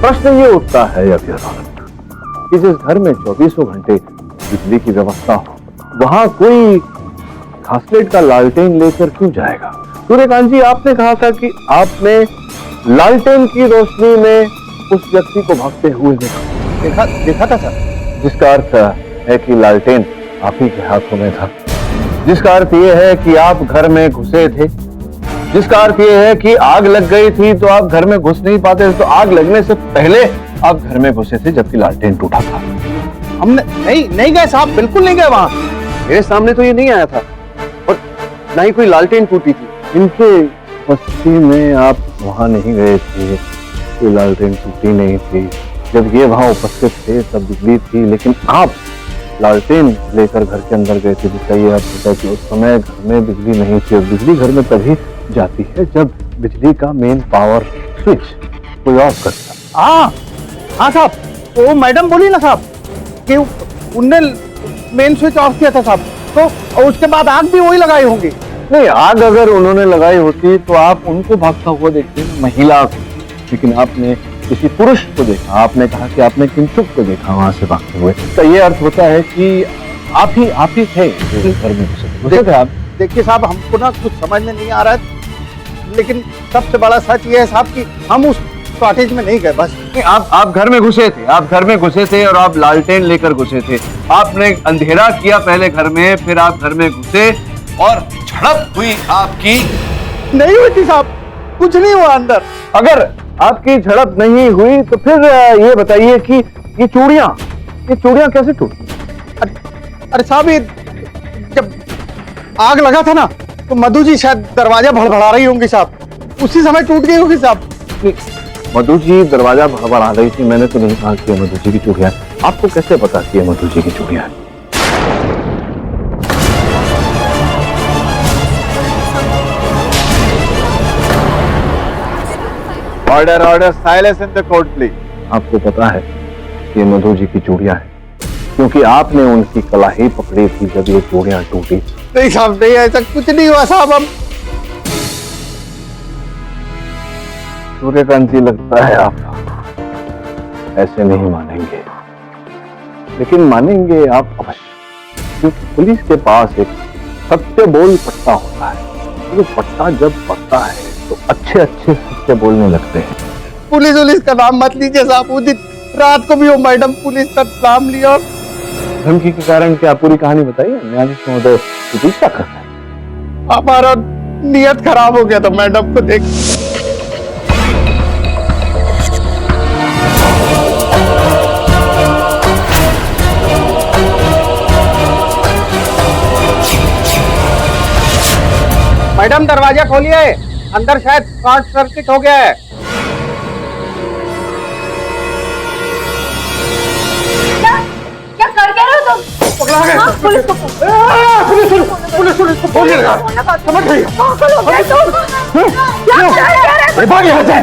प्रश्न ये उठता है अब योर ऑनर कि जिस घर में 24 घंटे बिजली की व्यवस्था हो, वहां कोई घासलेट का लालटेन लेकर क्यों जाएगा? सूर्यकांत जी, आपने कहा था कि आपने लालटेन की रोशनी में उस व्यक्ति को भागते हुए देखा था सर। जिसका अर्थ है कि लालटेन आप ही के हाथों में था, जिसका अर्थ यह है कि आप घर में घुसे थे, जिसका अर्थ यह है कि आग लग गई थी तो आप घर में घुस नहीं पाते, तो आग लगने से पहले आप घर में घुसे थे जबकि लालटेन टूटा था। हमने नहीं गए साहब, बिल्कुल नहीं गए वहां। मेरे सामने तो ये नहीं आया था और ना ही कोई लालटेन टूटी थी। इनके बस्ती में आप वहां नहीं गए थे, कोई लालटेन टूटी नहीं थी। जब ये वहां उपस्थित थे तब बिजली थी, लेकिन आप लालटेन लेकर घर के अंदर गए थे, जिसका ये अर्थ होता है कि उस समय घर में बिजली नहीं थी। और बिजली घर में तभी जाती है जब बिजली का मेन पावर स्विच कोई ऑफ करता। हाँ साहब, वो मैडम बोली ना साहब कि उनने मेन स्विच ऑफ किया था साहब, तो और उसके बाद आग भी वही लगाई होंगी। नहीं, आग अगर उन्होंने लगाई होती तो आप उनको भागता हुआ देखते, महिला को, लेकिन आपने किसी पुरुष को देखा। आपने कहा कि आपने किंचुक को देखा वहां से भागते हुए, तो ये अर्थ होता है कि आप ही थे घर में घुसे थे आप। देखिए साहब, हमको ना कुछ समझ में नहीं आ रहा है, लेकिन सबसे बड़ा सच ये है साहब कि हम उस कॉटेज में नहीं गए। बस आप घर में घुसे थे, आप घर में घुसे थे और आप लालटेन लेकर घुसे थे। आपने अंधेरा किया पहले घर में, फिर आप घर में घुसे और झड़प हुई आपकी। नहीं हुई थी साहब, कुछ नहीं हुआ अंदर। अगर आपकी झड़प नहीं हुई तो फिर ये बताइए कि ये चूड़ियां कैसे टूटी? अरे साहब, ये जब आग लगा था ना तो मधु जी शायद दरवाजा भड़बड़ा रही होंगी साहब, उसी समय टूट गई होगी साहब। मधु जी दरवाजा भड़बड़ा रही थी, मैंने तो नहीं कहा कि ये मधु जी की चूड़ियां। आपको कैसे पता कि ये मधु जी की चूड़ियां? Order, silence in the court please. आपको पता है कि ये मधु जी की चूड़ियां हैं, क्योंकि आपने उनकी कलाई पकड़ी थी जब ये चूड़ियां टूटी। नहीं साहब, नहीं, ऐसा कुछ नहीं हुआ साहब। हम सूर्यकांत जी, लगता है आप ऐसे नहीं मानेंगे, लेकिन मानेंगे आप अवश्य, क्योंकि पुलिस के पास एक सत्य बोल पट्टा होता है। वो पट्टा जब पड़ता है तो अच्छे सत्य बोलने लगते हैं। पुलिस का नाम मत लीजिए साहब। उस दिन रात को भी वो मैडम पुलिस का नाम लिया। धमकी के कारण क्या पूरी कहानी बताइए, न्यायाधीश महोदय की पूछता करना है। हमारा नियत खराब हो गया था मैडम को देख। मैडम दरवाजा खोलिए, अंदर शायद शॉर्ट सर्किट हो गया है। क्या कर क्या रहे हो तुम? पकड़ा गया। हाँ, पुलिस को पुलिस को फोन लगा। समझ गई। भाग यहाँ से।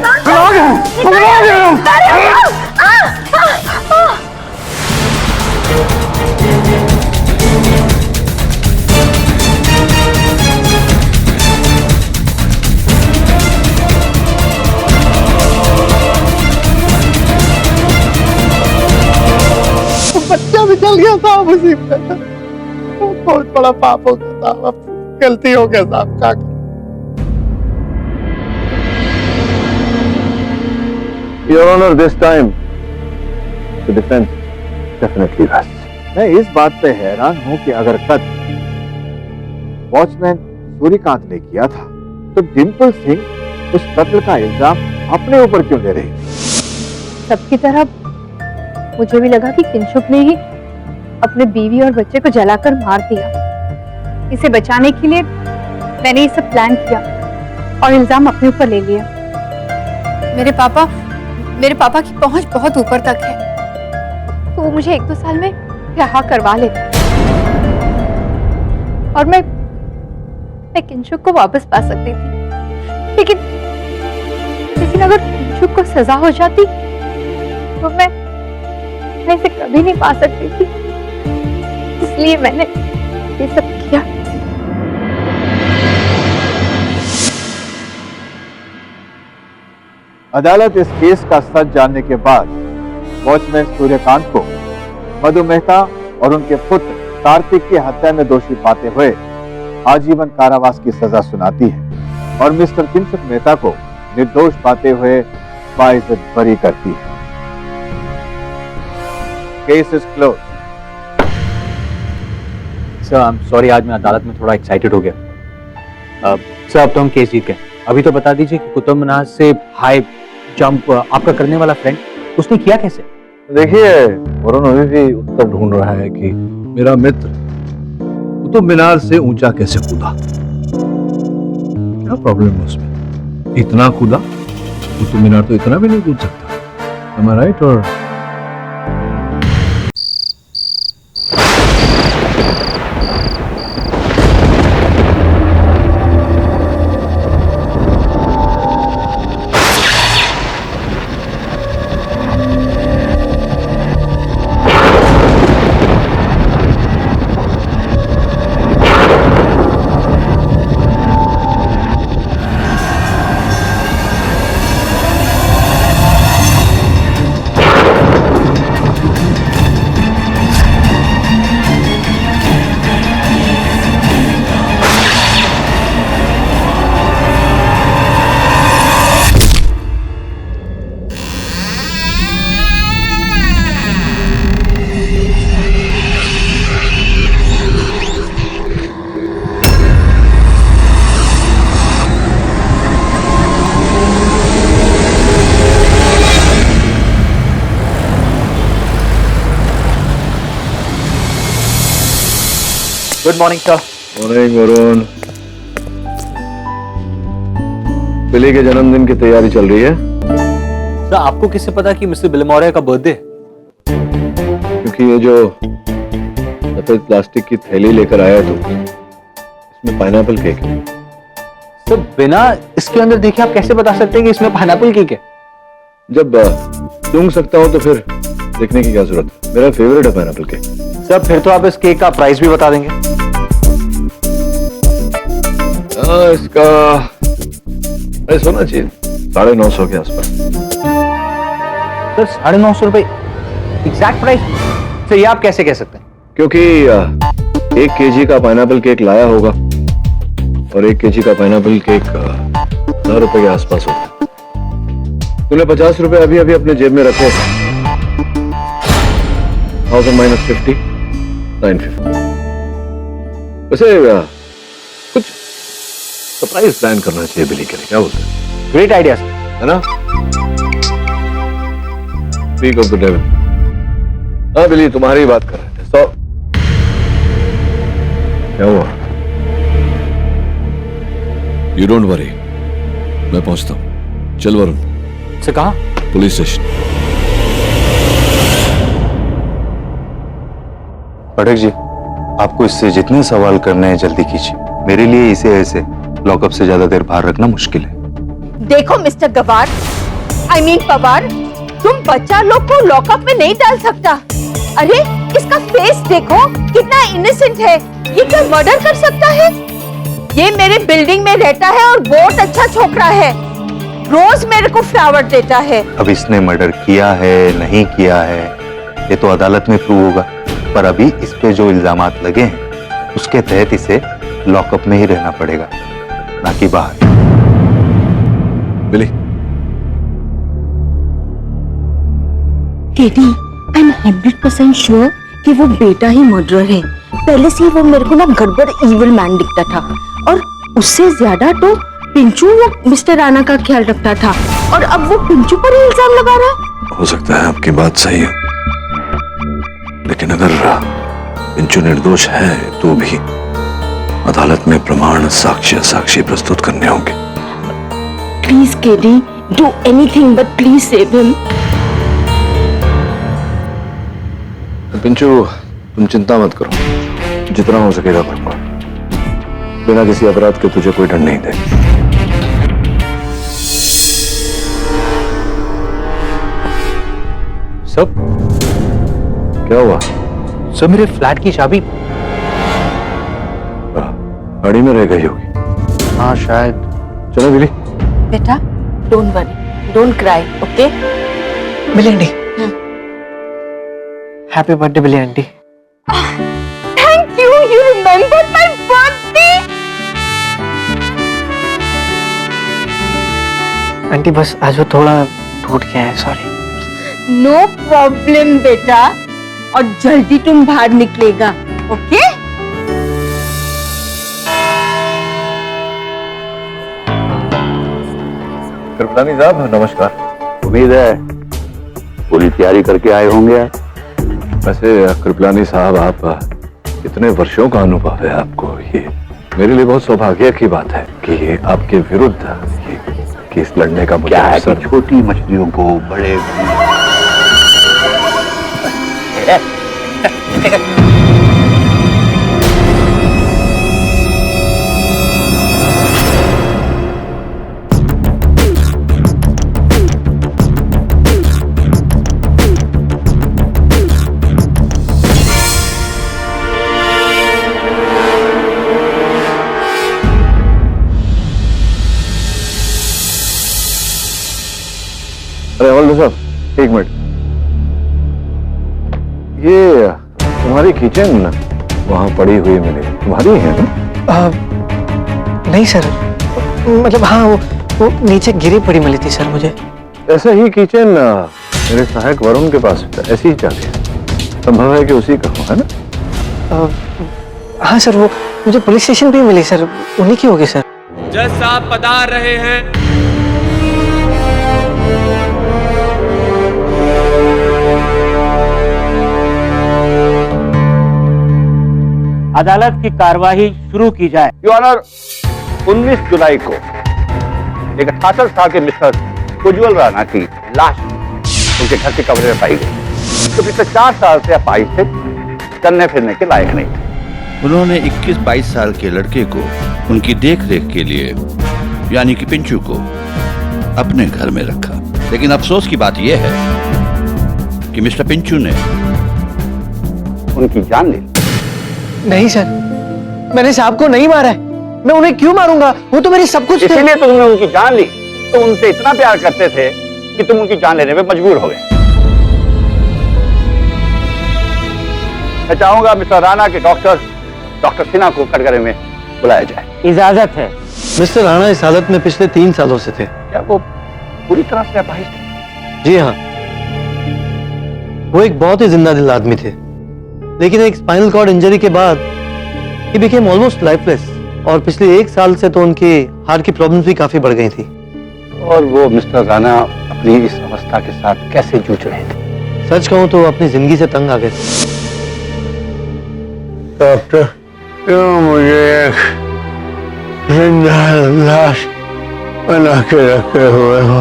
पकड़ा गया। निकल गया साहब उसी में। बहुत बड़ा पाप हो गया साहब, अब गलती हो गया साहब, क्या करें? Your Honor, this time the defense definitely rests. मैं इस बात पे हैरान हूं कि अगर कत्ल वॉचमैन सूर्यकांत ने किया था तो डिम्पल सिंह उस कत्ल का इल्जाम अपने ऊपर क्यों ले रही? सबकी तरह मुझे भी लगा कि किंशुक ने ही अपने बीवी और बच्चे को जलाकर मार दिया। इसे बचाने के लिए मैंने ये सब प्लान किया और इल्जाम अपने ऊपर ले लिया। मेरे पापा की पहुंच बहुत ऊपर तक है, तो वो मुझे 1-2 साल में रिहा करवा लेते और मैं किंशुक को वापस पा सकती थी। लेकिन अगर किंशुक को सजा हो जाती तो मैं इसे कभी नहीं पा सकती थी, इसलिए मैंने ये सब किया। अदालत इस केस का सच जानने के बाद वॉचमैन सूर्यकांत को मधु मेहता और उनके पुत्र कार्तिक की हत्या में दोषी पाते हुए आजीवन कारावास की सजा सुनाती है और मिस्टर किंशुक मेहता को निर्दोष पाते हुए बाइज्जत बरी करती है। Case is close. Sir I am sorry, आज मैं अदालत में थोड़ा एक्साइटेड हो गया। सर अब तो हम केस जीत गए। अभी तो बता दीजिए कि कुतुब मीनार से हाई जंप आपका करने वाला फ्रेंड उसने किया कैसे? देखिए वरुण अभी भी उत्तर ढूंढ रहा है कि मेरा मित्र कुतुब मीनार से ऊंचा कैसे कूदा, क्या प्रॉब्लम है उसमें? इतना कूदा, कुतुब मीनार तो इतना भी नहीं कूद सकता। Am I right or? Good morning sir. Morning Varun. Billy के जन्मदिन की तैयारी चल रही है? सर आपको किससे पता कि मिस्टर बिलमोरिया का बर्थडे? क्योंकि ये जो सफेद प्लास्टिक की थैली लेकर आया तो इसमें पाइनएप्पल केक है। सर बिना इसके अंदर देखे आप कैसे बता सकते हैं कि इसमें पाइनएप्पल केक है? जब सूंघ सकता हो तो फिर देखने की क्या जरूरत है? मेरा फेवरेट है पाइनएप्पल केक। सर फिर तो आप इस केक का प्राइस भी बता देंगे। इसका प्राइस होना चाहिए 950 के आसपास। सर 950 रुपए एग्जैक्ट प्राइस? सर ये आप कैसे कह सकते हैं? क्योंकि 1 केजी का पाइनएप्पल केक लाया होगा और 1 केजी का पाइनएप्पल केक 1000 रुपए के आसपास होगा। तूने 50 रुपए अभी अभी अपने जेब में रखे। 1000 - 50 950। वैसे कुछ सरप्राइज प्लान करना चाहिए बिली के लिए, क्या बोलते हैं? ग्रेट आइडिया है ना? Speak of the devil. हाँ बिली तुम्हारी बात कर रहे थे। सो क्या हुआ? यू डोंट वरी, मैं पहुंचता हूं। चल वरुण। से कहा? Police station. पाठक जी, आपको इससे जितने सवाल करने हैं जल्दी कीजिए। मेरे लिए इसे ऐसे लॉकअप से ज्यादा देर बाहर रखना मुश्किल है। देखो मिस्टर गवार, आई मीन पवार, तुम बच्चा लोग को लॉकअप में नहीं डाल सकता। अरे इसका फेस देखो, कितना इनोसेंट है। ये क्या मर्डर कर सकता है? ये मेरे बिल्डिंग में रहता है और बहुत अच्छा छोकरा है, रोज मेरे को फ्लावर देता है। अब इसने मर्डर किया है नहीं किया है ये तो अदालत में प्रूव होगा। पर अभी इस पे जो इल्जामात लगे हैं उसके तहत इसे लॉकअप में ही रहना पड़ेगा, ना कि बाहर। बिली, केटी, आई एम 100% श्योर कि वो बेटा ही मर्डरर है। पहले से ही वो मेरे को ना गड़बड़ इविल मैन दिखता था, और उससे ज्यादा तो पिंचू वो मिस्टर राणा का ख्याल रखता था, और अब वो पिंचू पर ही इल्जाम लगा रहा है। हो सकता है आपकी बात सही है, लेकिन अगर पिंचू निर्दोष है तो भी अदालत में प्रमाण, साक्षी प्रस्तुत करने होंगे। Please Katie, do anything but please save him. Pinchu, तुम चिंता मत करो, जितना हो सकेगा करूंगा। बिना किसी अपराध के तुझे कोई दंड नहीं दे। सब क्या हुआ? सर, मेरे फ्लैट की चाबी गाड़ी में रह गई होगी। हाँ शायद। चलो बिली। बेटा, don't worry, don't cry, okay? Billy aunty, happy birthday Billy aunty. Thank you, you remembered my birthday. Aunty बस आज वो थोड़ा टूट गया है, सॉरी। नो प्रॉब्लम बेटा, और जल्दी तुम बाहर निकलेगा, ओके? कृपलानी साहब, नमस्कार। उम्मीद है पूरी तैयारी करके आए होंगे आप। वैसे कृपलानी साहब, आप इतने वर्षों का अनुभव है आपको, ये मेरे लिए बहुत सौभाग्य की बात है कि ये आपके विरुद्ध ये केस लड़ने का मुझे अवसर। छोटी मछलियों को बड़े अरे हवलदार साहब, एक मिनट। ये तुम्हारी किचन वहां पड़ी हुई मिली, तुम्हारी है ना? नहीं सर, मतलब हाँ, वो नीचे गिरी पड़ी मिली थी सर मुझे। ऐसा ही किचन मेरे सहायक वरुण के पास ऐसी ही चाबी है, संभव है कि उसी का हो, है ना? हाँ सर, वो मुझे पुलिस स्टेशन पे मिली सर, उन्हीं की होगी सर। जज साहब पधार रहे हैं। अदालत की कार्यवाही शुरू की जाए। योर ऑनर, 19 जुलाई को एक 68 साल के मिस्टर उज्जवल राणा की लाश उनके घर के कमरे में पाई गई। तो पिछले 4 साल से अपाहिज थे, चलने फिरने के लायक नहीं थे। उन्होंने 21-22 साल के लड़के को उनकी देखरेख के लिए, यानी कि पिंचू को, अपने घर में रखा। लेकिन अफसोस की बात यह है कि मिस्टर पिंचू ने उनकी जान ली। नहीं सर, मैंने साहब को नहीं मारा है। मैं उन्हें क्यों मारूंगा? वो तो मेरी सब कुछ थे। इसीलिए तो तुमने उनकी जान ली। तो उनसे इतना प्यार करते थे कि तुम उनकी जान लेने पे मजबूर हो गए। मैं चाहूंगा मिस्टर राणा के डॉक्टर सिन्हा को कटघरे में बुलाया जाए। इजाजत है। मिस्टर राणा इस हालत में पिछले 3 सालों से थे। क्या वो पूरी तरह से अपाहिज थे? जी हाँ, वो एक बहुत ही जिंदा दिल आदमी थे, लेकिन एक स्पाइनल कॉर्ड इंजरी के बाद ही बिकेम ऑलमोस्ट लाइफलेस, और पिछले 1 साल से तो उनकी हार्ट की प्रॉब्लम्स भी काफी बढ़ गई थी। और वो मिस्टर राणा अपनी इस अवस्था के साथ कैसे जूझ रहे थे? सच कहूं तो अपनी जिंदगी से तंग आ गए थे। डॉक्टर, क्यों मुझे एक जिंदा लाश बना के रखे हुए हो?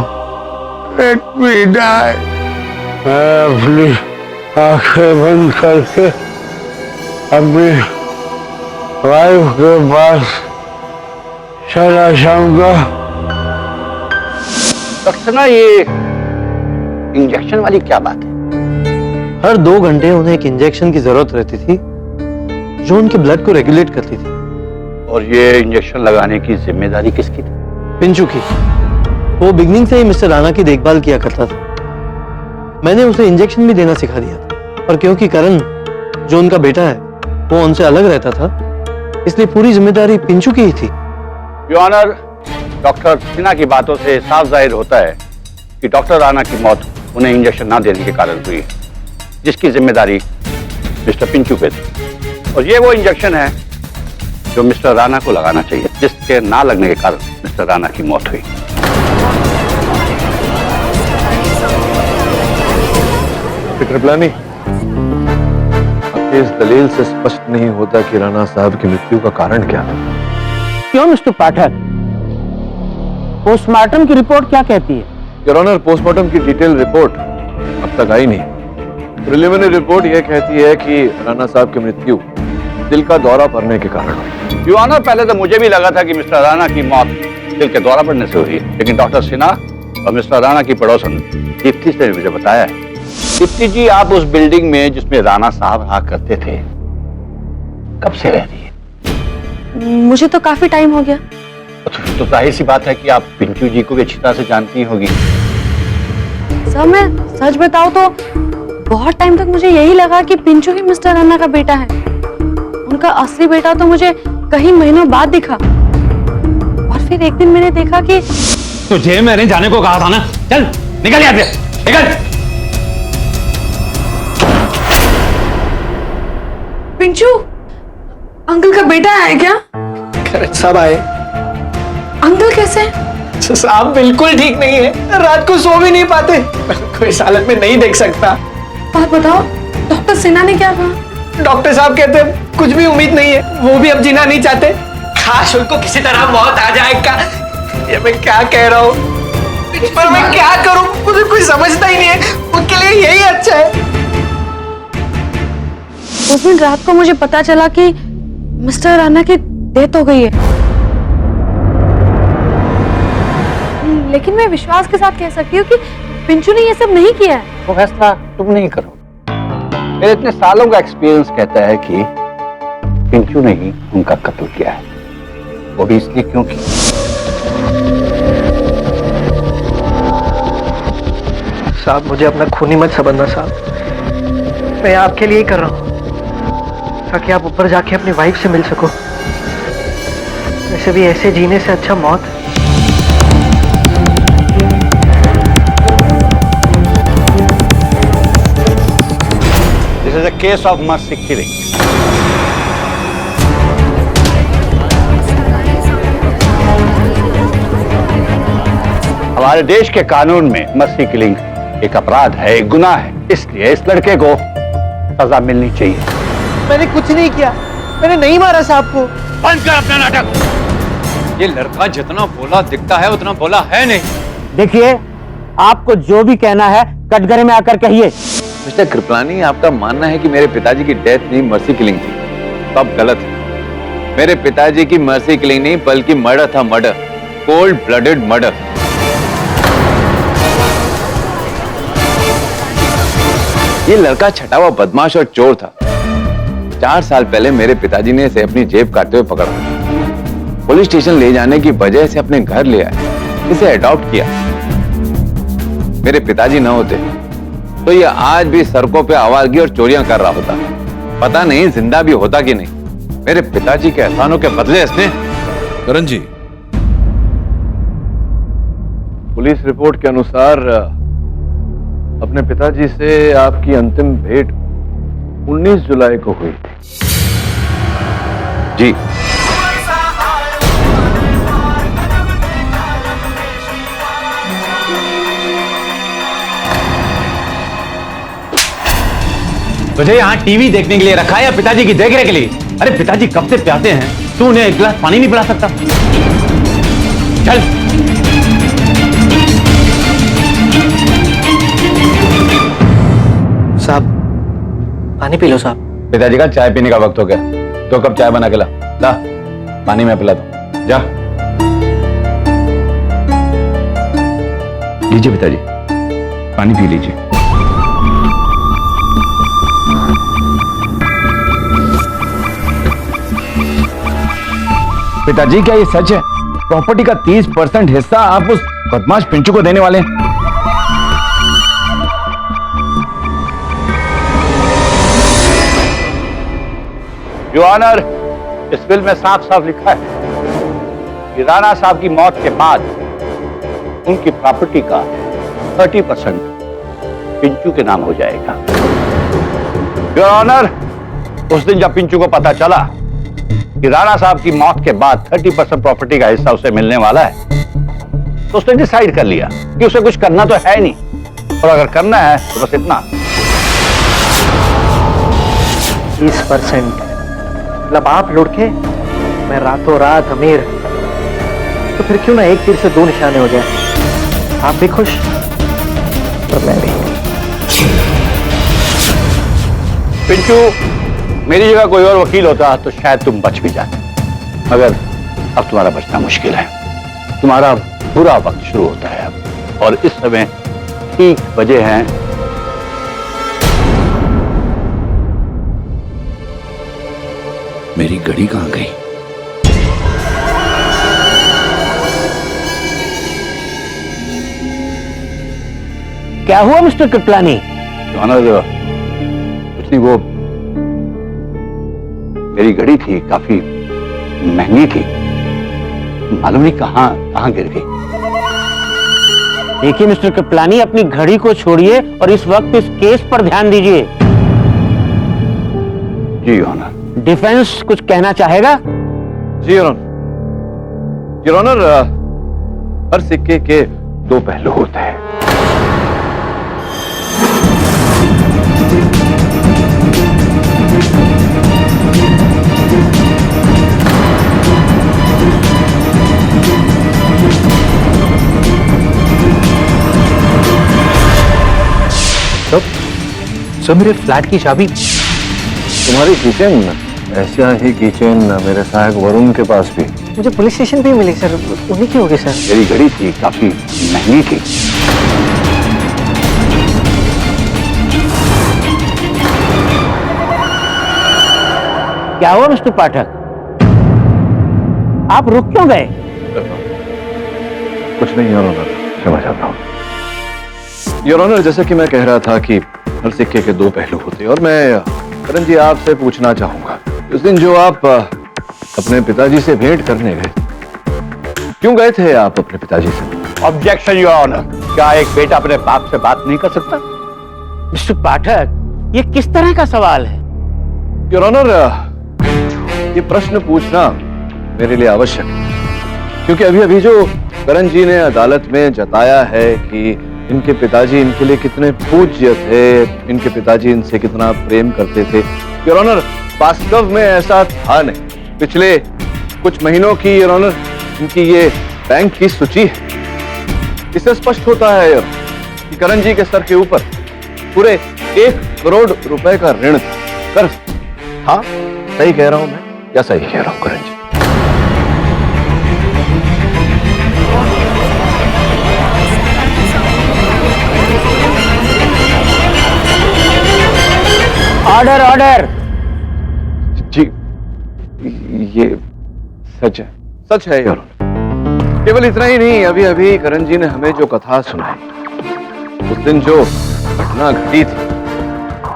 Let me die. मैं अपनी आंखें बंद करके अपनी वाइफ के पास चला जाऊंगा। डॉक्टर ना, ये इंजेक्शन वाली क्या बात है? हर 2 घंटे उन्हें एक इंजेक्शन की जरूरत रहती थी जो उनके ब्लड को रेगुलेट करती थी। और ये इंजेक्शन लगाने की जिम्मेदारी किसकी थी? पिंचू की। वो बिगनिंग से ही मिस्टर राणा की देखभाल किया करता था। मैंने उसे इंजेक्शन भी देना सिखा दिया था, और क्योंकि करण जो उनका बेटा है वो उनसे अलग रहता था, इसलिए पूरी जिम्मेदारी पिंचू की ही थी। योर ऑनर, डॉक्टर सिन्हा की बातों से साफ जाहिर होता है कि डॉक्टर राणा की मौत उन्हें इंजेक्शन ना देने के कारण हुई, जिसकी जिम्मेदारी मिस्टर पिंचू पे थी। और ये वो इंजेक्शन है जो मिस्टर राणा को लगाना चाहिए, जिसके ना लगने के कारण मिस्टर राणा की मौत हुई। कृपलानी, इस दलील से स्पष्ट नहीं होता कि राणा साहब की मृत्यु का कारण क्या था। क्यों मिस्टर पाठक, पोस्टमार्टम की रिपोर्ट क्या कहती है? योर ऑनर, पोस्टमार्टम की डिटेल रिपोर्ट अब तक आई नहीं। प्रिलिमिनरी रिपोर्ट यह कहती है कि राणा साहब की मृत्यु दिल का दौरा पड़ने के कारण हुई। योर ऑनर, पहले तो मुझे भी लगा था कि मिस्टर राणा की मौत दिल के दौरा पड़ने से हुई, लेकिन डॉक्टर सिन्हा और मिस्टर राणा की पड़ोसन दीप्ति से मुझे बताया है। दीप्ति जी, आप उस बिल्डिंग में जिसमें राणा साहब रहा करते थे कब से रह रही है? मुझे तो काफी टाइम हो गया। तो जाहिर सी बात है कि आप पिंटू जी को भी अच्छी तरह से जानती होगी। सर, मैं सच बताऊं तो बहुत टाइम तक मुझे यही लगा कि पिंचू ही मिस्टर राणा का बेटा है। उनका असली बेटा तो मुझे कई महीनों बाद दिखा, और फिर एक दिन मैंने देखा कि तुझे मैंने जाने को कहा था ना। चल निकल यहाँ से, निकल। पिंचू, अंकल का बेटा है क्या? सब आए। अंकल कैसे? साहब बिल्कुल ठीक नहीं है, रात को सो भी नहीं पाते, कोई इस हालत में नहीं देख सकता। बात बताओ, डॉक्टर सिन्हा ने क्या कहा? डॉक्टर साहब कहते हैं कुछ भी उम्मीद नहीं है, वो भी अब जीना नहीं चाहते, काश उनको किसी तरह मौत आ जाएगा। ये मैं क्या कह रहा हूँ, पर मैं क्या करूँ, मुझे कोई समझता ही नहीं है, उनके लिए यही अच्छा है। उस दिन रात को मुझे पता चला कि मिस्टर राणा की डेथ हो गई है, लेकिन मैं विश्वास के साथ कह सकती हूँ कि पिंचू ने ये सब नहीं किया है। वो फैसला तुम नहीं करो। मेरे इतने सालों का एक्सपीरियंस कहता है कि पिंचू ने ही उनका कत्ल किया है, वो भी इसलिए क्योंकि साहब मुझे अपना खूनी मत समझना साहब, मैं आपके लिए ही कर रहा हूँ ताकि आप ऊपर जाके अपनी वाइफ से मिल सको। वैसे भी ऐसे जीने से अच्छा मौत। This is a case of mercy killing. हमारे देश के कानून में मर्सी किलिंग एक अपराध है, एक गुनाह है, इसलिए इस लड़के को सजा मिलनी चाहिए। मैंने कुछ नहीं किया, मैंने नहीं मारा साहब को। बंद कर अपना नाटक। ये लड़का जितना बोला दिखता है उतना बोला है नहीं। देखिए, आपको जो भी कहना है कटघरे में आकर कहिए। मिस्टर कृपलानी, आपका मानना है कि मेरे पिताजी की डेथ नहीं मर्सी किलिंग थी, तो आप गलत है। मेरे पिताजी की मर्सी किलिंग नहीं बल्कि मर्डर था, मर्डर, कोल्ड ब्लडेड मर्डर। ये लड़का छटा हुआ बदमाश और चोर था। 4 साल पहले मेरे पिताजी ने इसे अपनी जेब काटते हुए पकड़ा, पुलिस स्टेशन ले जाने की वजह से अपने घर ले आए, इसे अडॉप्ट किया। मेरे पिताजी न होते तो ये आज भी सड़कों पे आवारगी और चोरियां कर रहा होता, पता नहीं जिंदा भी होता कि नहीं। मेरे पिताजी के एहसानों के बदले इसने। करण जी, पुलिस रिपोर्ट के अनुसार अपने पिताजी से आपकी अंतिम भेंट 19 जुलाई को हुई थी। जी, तुझे यहाँ टीवी देखने के लिए रखा है या पिताजी की देखरेख के लिए? अरे पिताजी कब से प्यासे हैं, तू उन्हें एक गिलास पानी नहीं पिला सकता? चल। साहब पानी पी लो साहब। पिताजी का चाय पीने का वक्त हो गया, तो कब चाय बना के ला, पानी मैं पिला दूं, जा। लीजिए पिताजी, पानी पी लीजिए। पिताजी, क्या ये सच है? प्रॉपर्टी का 30% हिस्सा आप उस बदमाश पिंचू को देने वाले हैं? योर ऑनर, इस बिल में साफ साफ लिखा है कि राणा साहब की मौत के बाद उनकी प्रॉपर्टी का 30% पिंचू के नाम हो जाएगा। योर ऑनर, उस दिन जब पिंचू को पता चला कि राणा साहब की मौत के बाद 30% प्रॉपर्टी का हिस्सा उसे मिलने वाला है, तो उसने डिसाइड कर लिया कि उसे कुछ करना तो है नहीं, और अगर करना है तो बस इतना 30%। मतलब आप लुढ़के, मैं रातों रात अमीर। तो फिर क्यों ना एक तीर से दो निशाने हो जाए। आप भी खुश और मैं भी। पिंचू, मेरी जगह कोई और वकील होता तो शायद तुम बच भी जाते, मगर अब तुम्हारा बचना मुश्किल है। तुम्हारा बुरा वक्त शुरू होता है अब, और इस समय ठीक बजे हैं मेरी घड़ी कहां गई? क्या हुआ मिस्टर कृपलानी? ऑनर, कुछ नहीं, वो मेरी घड़ी थी, काफी महंगी थी, मालूम नहीं कहां गिर गई। देखिए मिस्टर कृपलानी, अपनी घड़ी को छोड़िए और इस वक्त इस केस पर ध्यान दीजिए। जी ऑनर। डिफेंस कुछ कहना चाहेगा? जी योर ऑनर, हर सिक्के के दो पहलू होते हैं। सर, मेरे फ्लैट की चाबी तुम्हारी किचन, ऐसा ही किचन मेरे सहायक वरुण के पास भी। मुझे पुलिस स्टेशन पे मिली सर, उन्हीं की होगी सर। मेरी घड़ी थी, काफी महंगी थी। क्या हुआ मिस्टर पाठक? आप रुक क्यों गए? कुछ नहीं योर ऑनर, क्षमा चाहता हूँ। योर ऑनर, जैसे कि मैं कह रहा था कि हर सिक्के के दो पहलू होते हैं, और मैं करण जी आपसे पूछना चाहूंगा, उस दिन जो आप अपने पिताजी से भेंट करने गए, क्यों गए थे आप अपने पिताजी से? Objection your honour. क्या एक बेटा अपने बाप से बात नहीं कर सकता? मिस्टर पाठक, ये किस तरह का सवाल है? योर ऑनर, ये प्रश्न पूछना मेरे लिए आवश्यक है, क्योंकि अभी अभी जो करण जी ने अदालत में जताया है कि इनके पिताजी इनके लिए कितने पूज्य थे, इनके पिताजी इनसे कितना प्रेम करते थे, योर ऑनर, वास्तव में ऐसा था नहीं। पिछले कुछ महीनों की योर ऑनर इनकी ये बैंक की सूची है, इससे स्पष्ट होता है कि करण जी के सर के ऊपर पूरे 1 करोड़ रुपए का ऋण था, कर्ज था। सही कह रहा हूं मैं या सही कह रहा हूं करण जी? Order order. जी, ये सच है, सच है योर ऑनर। केवल इतना ही नहीं, अभी अभी करण जी ने हमें जो कथा सुनाई, उस दिन जो घटना घटी थी,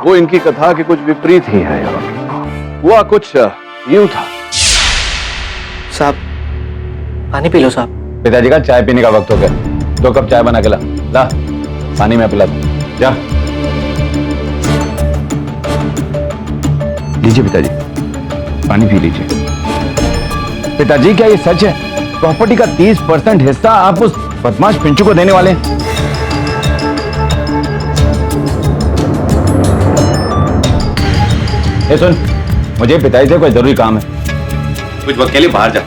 वो इनकी कथा के कुछ विपरीत ही है योर ऑनर। हुआ कुछ यूं था। साहब, पानी पी लो साहब। पिताजी का चाय पीने का वक्त हो गया, 2 कप चाय बना के ला, पानी में पिला दो, जा। लीजिए पिताजी, पानी पी लीजिए। पिताजी, क्या ये सच है? प्रॉपर्टी का 30% हिस्सा आप उस बदमाश पिंचू को देने वाले हैं? ए सुन, मुझे पिताजी से कोई जरूरी काम है, कुछ वक्त के लिए बाहर जा।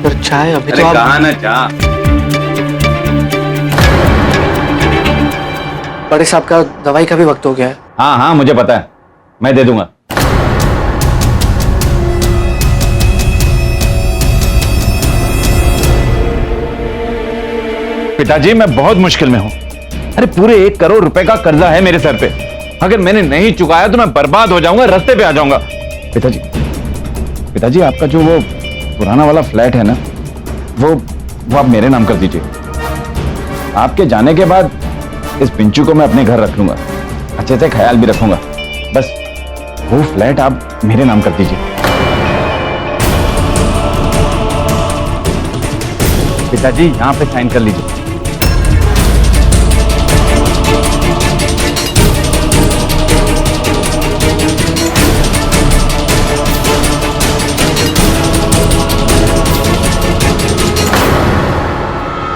फिर चाय अभी अरे तो कहा ना जा। बड़े साहब का दवाई का भी वक्त हो गया है। हाँ हाँ मुझे पता है, मैं दे दूंगा। पिताजी, मैं बहुत मुश्किल में हूं। अरे पूरे 1 करोड़ रुपए का कर्जा है मेरे सर पे। अगर मैंने नहीं चुकाया तो मैं बर्बाद हो जाऊंगा, रास्ते पे आ जाऊंगा। पिताजी, आपका जो वो पुराना वाला फ्लैट है ना, वो आप मेरे नाम कर दीजिए। आपके जाने के बाद इस पिंचू को मैं अपने घर रख लूंगा, अच्छे से ख्याल भी रखूंगा। बस वो फ्लैट आप मेरे नाम कर दीजिए। पिताजी यहाँ पे साइन कर लीजिए।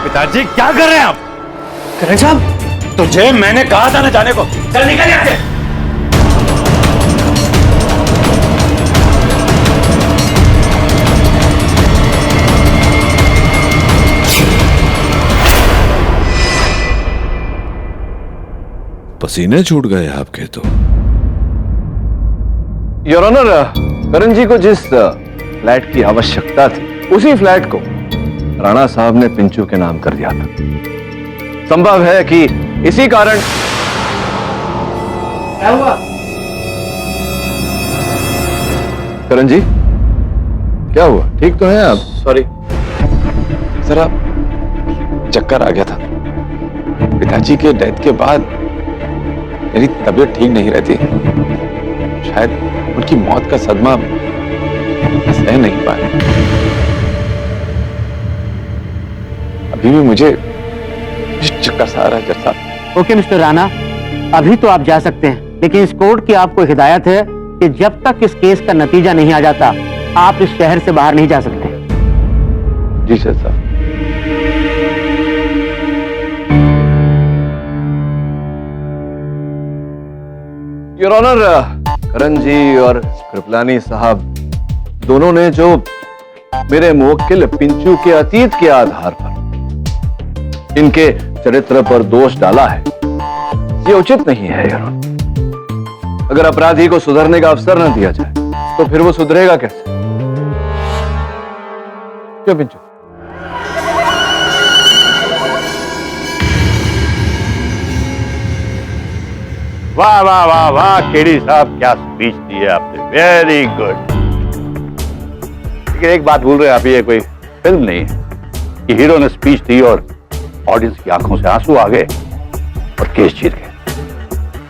पिताजी क्या कर रहे हैं आप? करण साहब, तुझे मैंने कहा था ना जाने को। चल निकल यहाँ से। पसीने छूट गए आपके तो। योर ऑनर, करण जी को जिस फ्लैट की आवश्यकता थी उसी फ्लैट को राणा साहब ने पिंचू के नाम कर दिया था। संभव है कि इसी कारण। क्या हुआ? करण जी क्या हुआ? ठीक तो है आप? सॉरी, जरा चक्कर आ गया था। पिताजी के डेथ के बाद मेरी तबीयत ठीक नहीं रहती। शायद उनकी मौत का सदमा मैं सह नहीं पाया। अभी भी मुझे चक्कर सा आ रहा है जज साहब। ओके मिस्टर राणा, अभी तो आप जा सकते हैं, लेकिन इस कोर्ट की आपको हिदायत है कि जब तक इस केस का नतीजा नहीं आ जाता आप इस शहर से बाहर नहीं जा सकते। जी जज साहब। योर ऑनर, करण जी और कृपलानी साहब दोनों ने जो मेरे मुवक्किल पिंचू के अतीत के आधार पर इनके चरित्र पर दोष डाला है, ये उचित नहीं है योर ऑनर। अगर अपराधी को सुधरने का अवसर न दिया जाए तो फिर वो सुधरेगा कैसे? क्यों पिंचू? वाह वाह वाह वाह, केडी साहब क्या स्पीच दी है आपने, वेरी गुड। लेकिन एक बात भूल रहे हैं आप, ये कोई फिल्म नहीं है कि हीरो ने स्पीच दी और ऑडियंस की आंखों से आंसू आ गए और केस जीत गए।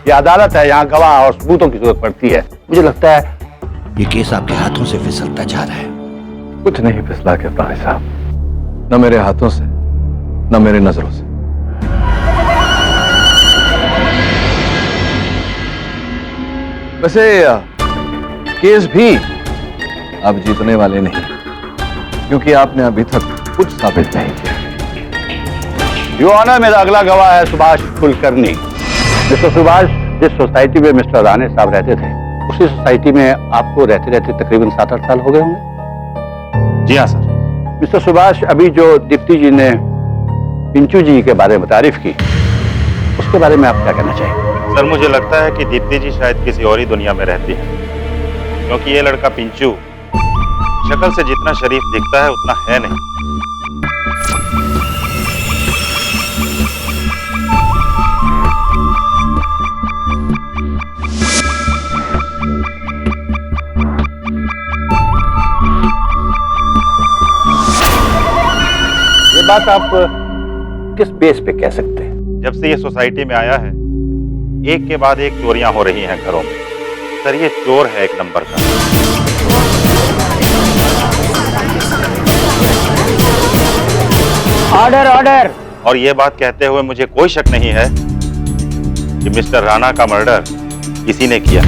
ये अदालत है, यहाँ गवाह और सबूतों की जरूरत पड़ती है। मुझे लगता है ये केस आपके हाथों से फिसलता जा रहा है। कुछ नहीं फिसला के भाई साहब, न मेरे हाथों से न मेरे नजरों से। वैसे केस भी आप जीतने वाले नहीं, क्योंकि आपने अभी तक कुछ साबित नहीं किया। यो ऑनर, मेरा अगला गवाह है सुभाष कुलकर्णी। मिस्टर सुभाष, जिस सोसाइटी में मिस्टर राणे साहब रहते थे उसी सोसाइटी में आपको रहते रहते तकरीबन 7-8 साल हो गए होंगे। जी हाँ सर। मिस्टर सुभाष, अभी जो दीप्ति जी ने पिंचू जी के बारे में तारीफ की उसके बारे में आप क्या कहना चाहेंगे? सर, मुझे लगता है कि दीप्ति जी शायद किसी और ही दुनिया में रहती है, क्योंकि ये लड़का पिंचू शक्ल से जितना शरीफ दिखता है उतना है नहीं। ये बात आप किस बेस पे कह सकते हैं? जब से ये सोसाइटी में आया है एक के बाद एक चोरियां हो रही हैं घरों में। सर, ये चोर है एक नंबर का। Order order. और ये बात कहते हुए मुझे कोई शक नहीं है कि मिस्टर राणा का मर्डर किसी ने किया।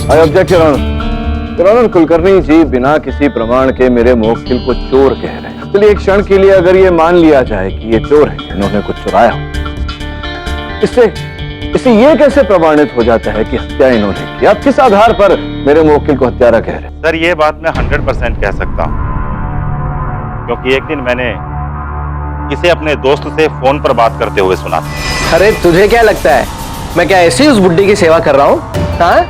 I object your honour. Your honour, Kulkarni ji बिना किसी प्रमाण के मेरे मुवक्किल को चोर कह रहे हैं। चलिए एक क्षण के लिए अगर ये मान लिया जाए कि ये चोर है, इन्होंने कुछ चुराया, इससे ये कैसे प्रमाणित हो जाता है कि हत्या इन्होंने की? आप किस आधार पर मेरे मुवक्किल को हत्यारा कह रहे हैं? सर, ये बात मैं 100% कह सकता हूँ, क्योंकि एक दिन मैंने इसे अपने दोस्त से फोन पर बात करते हुए सुना था। अरे तुझे क्या लगता है मैं क्या ऐसे ही उस बुड्ढी की सेवा कर रहा हूँ? हाँ?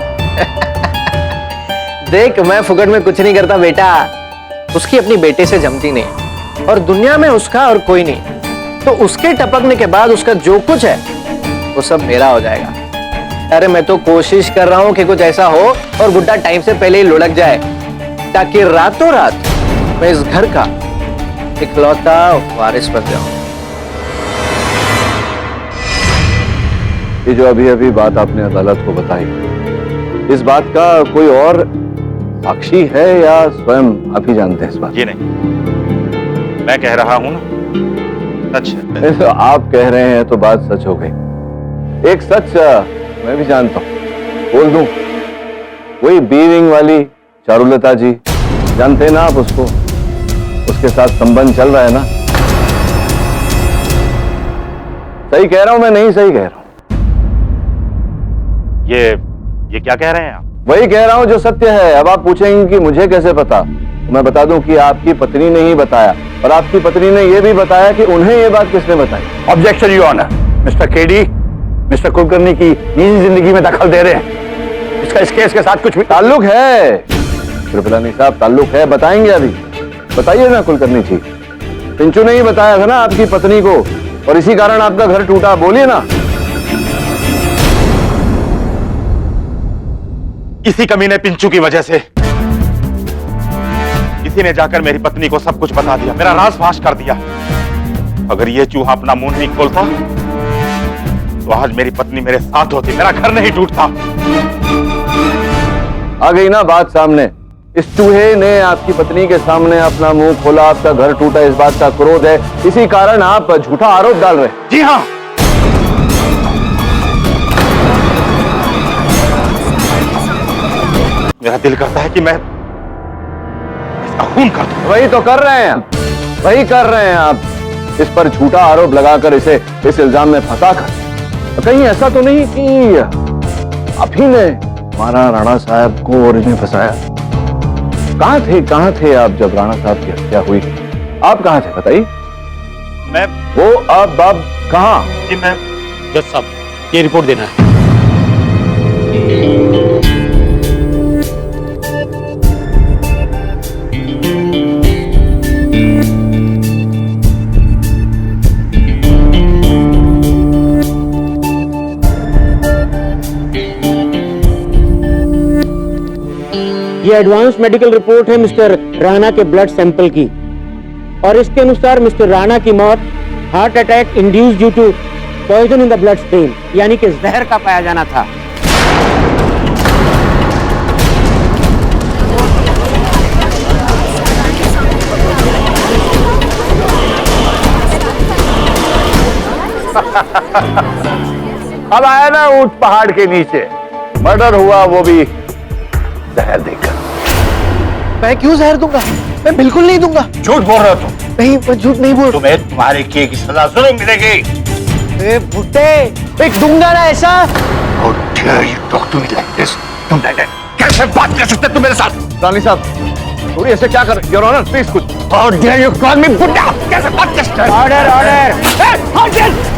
देख, मैं फुकट में कुछ नहीं करता बेटा। उसकी अपनी बेटे से जमती नहीं और दुनिया में उसका और कोई नहीं, तो उसके टपकने के बाद उसका जो कुछ है वो सब मेरा हो जाएगा। अरे मैं तो कोशिश कर रहा हूं कि कुछ ऐसा हो और बुड्ढा टाइम से पहले ही लुढ़क जाए, ताकि रातों रात मैं इस घर का इकलौता वारिस बन जाऊं। ये जो अभी अभी बात आपने अदालत को बताई, इस बात का कोई और साक्षी है या स्वयं आप ही जानते हैं इस बात? ये नहीं, मैं कह रहा हूं ना, सच है। तो आप कह रहे हैं तो बात सच हो गई। एक सच मैं भी जानता हूं, बोल दूं। वही बीविंग वाली चारुलता जी, जानते हैं ना आप उसको? उसके साथ संबंध चल रहा है ना? सही कह रहा हूं मैं, नहीं सही कह रहा हूं? ये क्या कह रहे हैं आप? वही कह रहा हूं जो सत्य है। अब आप पूछेंगे कि मुझे कैसे पता, तो मैं बता दूं कि आपकी पत्नी ने ही बताया, और आपकी पत्नी ने यह भी बताया कि उन्हें यह बात किसने बताई। Objection your honour. Mister KD, mister Kulkarni की निजी जिंदगी में दखल दे रहे हैं। इसका इस केस के साथ कुछ भी ताल्लुक है? कृपलानी साहब, ताल्लुक है, बताएंगे अभी। बताइए ना कुलकर्णी जी, पिंचू ने ही बताया था ना आपकी पत्नी को, और इसी कारण आपका घर टूटा। बोलिए ना। इसी कमीने पिंचू की वजह से किसी ने जाकर मेरी पत्नी को सब कुछ बता दिया, मेरा राज फाश कर दिया। अगर ये चूहा अपना मुंह नहीं खोलता तो आज मेरी पत्नी मेरे साथ होती, मेरा घर नहीं टूटता। आ गई ना बात सामने। इस चूहे ने आपकी पत्नी के सामने अपना मुंह खोला, आपका घर टूटा, इस बात का क्रोध है, इसी कारण आप झूठा आरोप डाल रहे हैं। जी हाँ, मेरा दिल करता है कि मैं इसका खून कर दूं। वही तो कर रहे हैं, वही कर रहे हैं आप। इस पर झूठा आरोप लगाकर, इसे इस इल्जाम में फंसाकर। कहीं ऐसा तो नहीं कि आप ही ने मारा राणा साहब को और इन्हें फंसाया? कहां थे आप जब राणा साहब की हत्या हुई? आप कहां थे बताइए? मैं वो अब कहां? जी मैं जज साहब, ये रिपोर्ट देना है। ये एडवांस मेडिकल रिपोर्ट है मिस्टर राणा के ब्लड सैंपल की, और इसके अनुसार मिस्टर राणा की मौत heart attack induce due to poison in the blood stream, यानी कि जहर का पाया जाना था। अब आया ना ऊंट पहाड़ के नीचे, मर्डर हुआ वो भी जहर देकर। मैं क्यों जहर दूंगा? मैं बिल्कुल नहीं दूंगा। झूठ बोल रहे हो तुम? नहीं, मैं झूठ नहीं बोल। तुम्हें तुम्हारे किए की सजा जरूर मिलेगी। भुट्टे, मैं दूंगा ना ऐसा। How dare you talk to me like this? तुम कैसे बात कर सकते तुम मेरे साथ? रानी साहब, थोड़ी ऐसे क्या कर? योर ऑनर प्लीज कुछ। How dare you call me बुड्ढा? कैसे बात कर सकते? Order, order.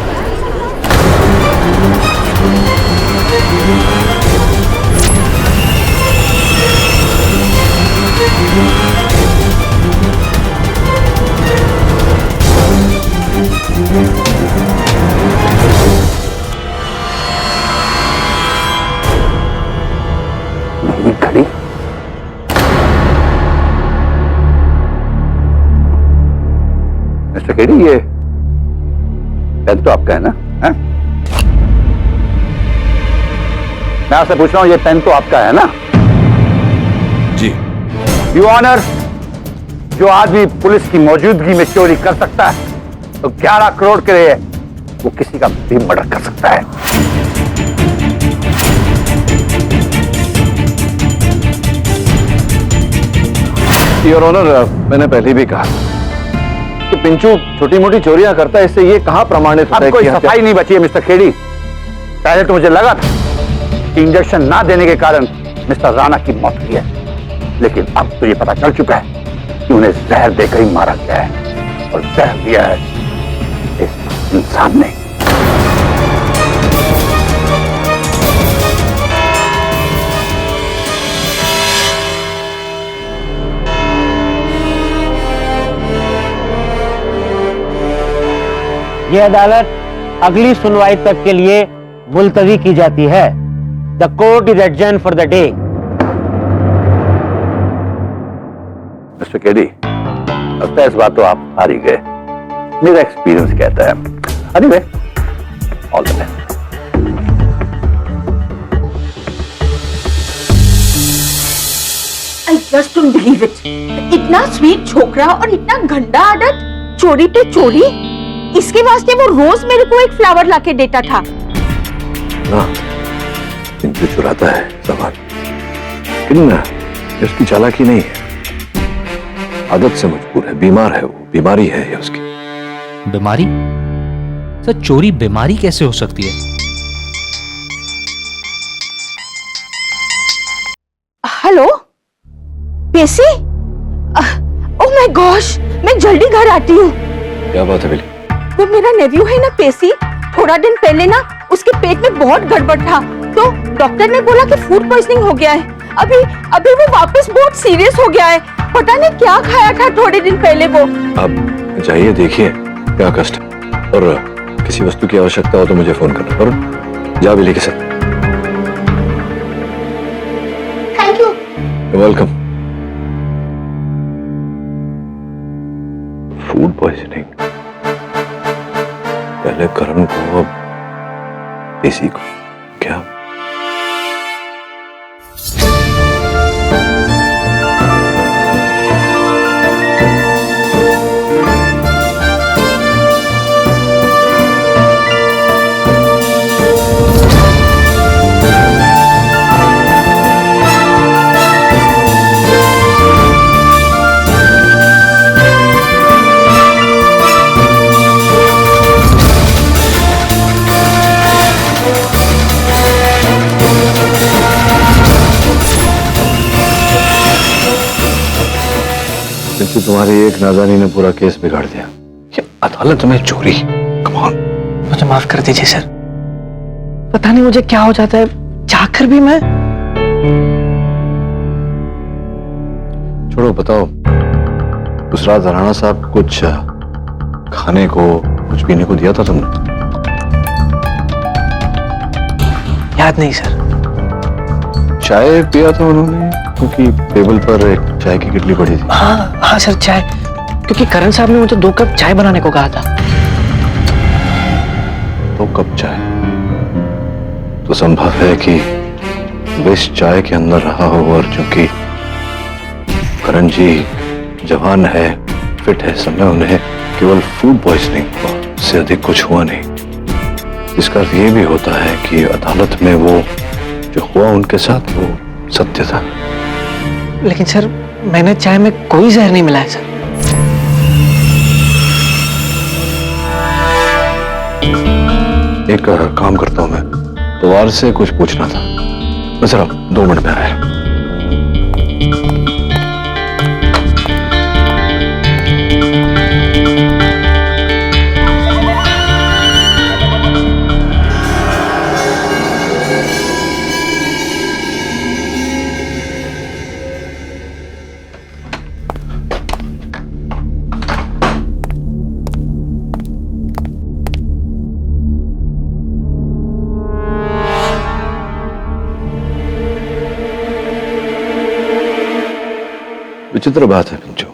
घड़ी मिस्टर केडी, ये पेन तो आपका है ना? है? मैं आपसे पूछ रहा हूं, ये पेन तो आपका है ना? जी। यू ऑनर, जो आदमी पुलिस की मौजूदगी में चोरी कर सकता है तो 11 करोड़ के लिए वो किसी का भी मर्डर कर सकता है। योर ऑनर, मैंने पहले भी कहा कि पिंचू छोटी मोटी चोरियां करता है, इससे ये कहां प्रमाणित होता है? कोई सफाई नहीं बची है मिस्टर खेड़ी। पहले तो मुझे लगा था कि इंजेक्शन ना देने के कारण मिस्टर राणा की मौत हुई है, लेकिन अब तो ये पता चल चुका है कि उन्हें जहर देकर ही मारा गया है, और जहर दिया है इस इंसान ने। ये अदालत अगली सुनवाई तक के लिए मुलतवी की जाती है। The court is adjourn for the day. Mister KD, लगता है इस बात तो आप हार ही गए, मेरा एक्सपीरियंस कहता है। Anyway, all the best. I just don't believe it. इतना स्वीट छोकरा और इतना गंदा आदत, चोरी पे चोरी। इसके वास्ते वो रोज मेरे को एक फ्लावर लाके देता था। ना, पिंचू चुराता है सामान, लेकिन उसकी चालाकी नहीं है, आदत से मजबूर है, बीमार है वो, बीमारी है ये उसकी। बीमारी? सर चोरी बीमारी कैसे हो सकती है? हेलो पेशी, ओह माय गॉश, मैं जल्दी घर आती हूँ। क्या बात है बिली? वो मेरा नेव्यू है ना पेशी, थोड़ा दिन पहले ना उसके पेट में बहुत गड़बड़ था, तो डॉक्टर ने बोला कि फूड पॉइजनिंग हो गया है। अभी वो वापस बहुत सीरियस हो गया है, पता नहीं क्या खाया था थोड़े दिन पहले वो। आप जाइए, देखिए क्या कष्ट है, और किसी वस्तु की आवश्यकता हो तो मुझे फोन करना, और जा बिली के साथ। Thank you. Welcome. Food poisoning, पहले करण को अब इसी को, क्या? तुम्हारी एक नादानी ने पूरा केस बिगाड़ दिया। ये अदालत में चोरी, कम ऑन। मुझे माफ कर दीजिए सर, पता नहीं मुझे क्या हो जाता है, जाकर भी मैं। छोड़ो, बताओ उस रात राणा साहब कुछ खाने को, कुछ पीने को दिया था तुमने? याद नहीं सर। चाय पिया था उन्होंने, क्योंकि टेबल पर एक चाय की किटली पड़ी थी। हाँ सर, चाय, क्योंकि करण साहब ने मुझे 2 कप चाय बनाने को कहा था। 2 कप चाय? तो संभव है कि विष चाय के अंदर रहा हो, और चूंकि करण जी जवान है, फिट है, समय उन्हें केवल फूड पॉइजनिंग से अधिक कुछ हुआ नहीं। इसका अर्थ ये भी होता है कि अदालत में वो जो हुआ उनके साथ वो सत्य था। लेकिन सर, मैंने चाय में कोई जहर नहीं मिलाया सर। एक काम करता हूं मैं, पवार से कुछ पूछना था। मैं जरा 2 मिनट में आया। विचित्र बात है पिंचू,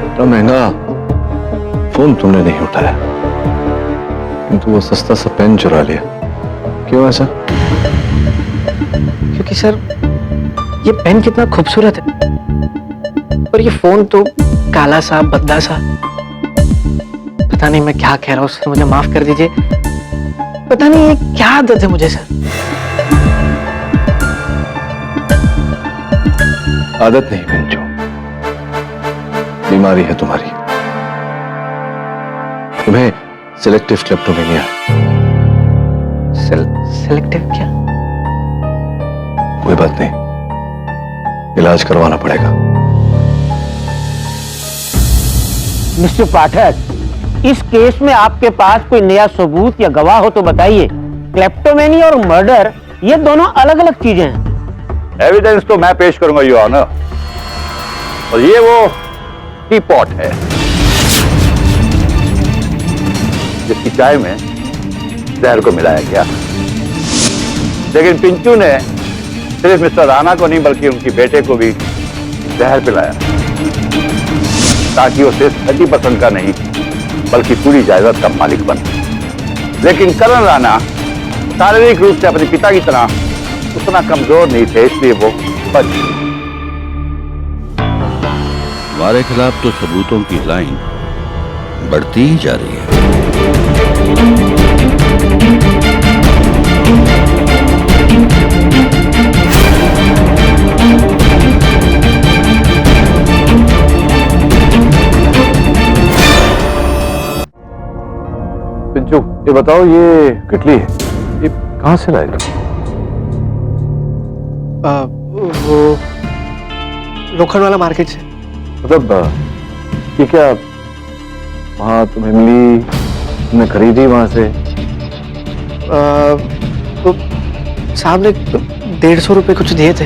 इतना महंगा फोन तुमने नहीं उठाया, किंतु वो सस्ता सा पेन चुरा लिया। क्यों ऐसा? क्योंकि सर, ये पेन कितना खूबसूरत है, और ये फोन तो काला सा, बदला सा। पता नहीं मैं क्या कह रहा हूं सर, मुझे माफ कर दीजिए। पता नहीं ये क्या आदत है मुझे सर। आदत नहीं पिंचू, बीमारी है तुम्हारी। तुम्हें सिलेक्टिव क्लेप्टोमेनिया है। सिलेक्टिव क्या? कोई बात नहीं, इलाज करवाना पड़ेगा। मिस्टर पाठक, इस केस में आपके पास कोई नया सबूत या गवाह हो तो बताइए। क्लेप्टोमेनिया और मर्डर ये दोनों अलग अलग चीजें हैं। एविडेंस तो मैं पेश करूंगा योर ऑनर, और ये वो टी पॉट है जिसकी चाय में जहर को मिलाया गया। लेकिन पिंचू ने सिर्फ मिस्टर राणा को नहीं बल्कि उनकी बेटे को भी जहर पिलाया, ताकि वो सिर्फ 30% का नहीं बल्कि पूरी जायदाद का मालिक बने। लेकिन करण राणा शारीरिक रूप से अपने पिता की तरह उतना कमजोर नहीं थे, इसलिए वो हमारे खिलाफ तो सबूतों की लाइन बढ़ती ही जा रही है। पिंचू, ये बताओ, ये किटली है, ये कहाँ से लाए तुम? वो लोखंड वाला मार्केट से। मतलब ये क्या वहाँ तुम्हें मिली, तुमने खरीदी वहां से? तो साहब ने 150 रुपए कुछ दिए थे।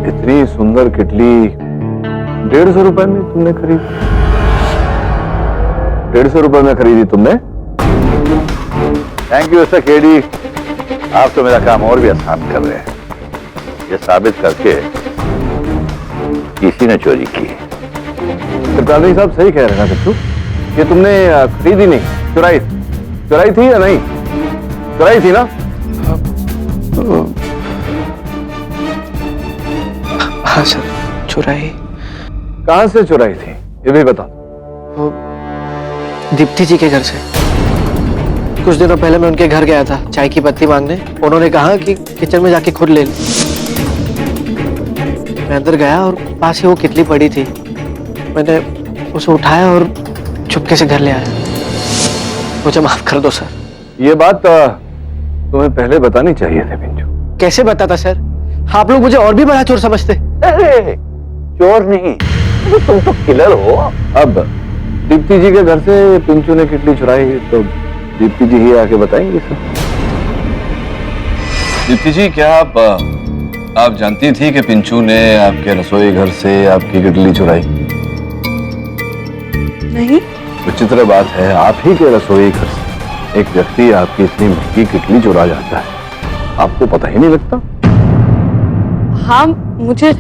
इतनी सुंदर किटली 150 रुपए में तुमने खरीदी? 150 रुपए में खरीदी तुमने? थैंक यू मिस्टर केडी, आप तो मेरा काम और भी आसान कर रहे हैं। ये साबित करके किसी ने चोरी की। सरदारनी साहब सही कह रहे हैं ना बिट्टू, ये तुमने खरीदी नहीं, चुराई थी या नहीं? चुराई थी ना? हाँ सर, चुराई। कहां से चुराई थी ये भी बता। दीप्ति जी के घर से। कुछ दिनों पहले मैं उनके घर गया था चाय की पत्ती मांगने। उन्होंने कहा कि किचन में जाके खुद ले ले। मैं अंदर गया और पास ही वो किटली पड़ी थी। मैंने उसे उठाया और चुपके से घर ले आया। मुझे माफ कर दो सर। ये बात तुम्हें पहले बतानी चाहिए थी पिंचू। कैसे बताता सर? आप लोग मुझे और भी बड़ा चोर समझते। चोर नहीं, तुम तो किलर हो। अब दीप्ति जी के घर से पिंचू ने किटली चुराई तो दीप्ति जी ही आके बताएंगे सब। दीप्ति जी, क्या आप जानती थी कि पिंचू ने आपके रसोई घर से आपकी किटली चुराई? नहीं। विचित्र बात है, आप ही के रसोई घर से एक व्यक्ति आपकी इतनी महंगी किटली चुरा जाता है, आपको पता ही नहीं लगता? हाँ, मुझे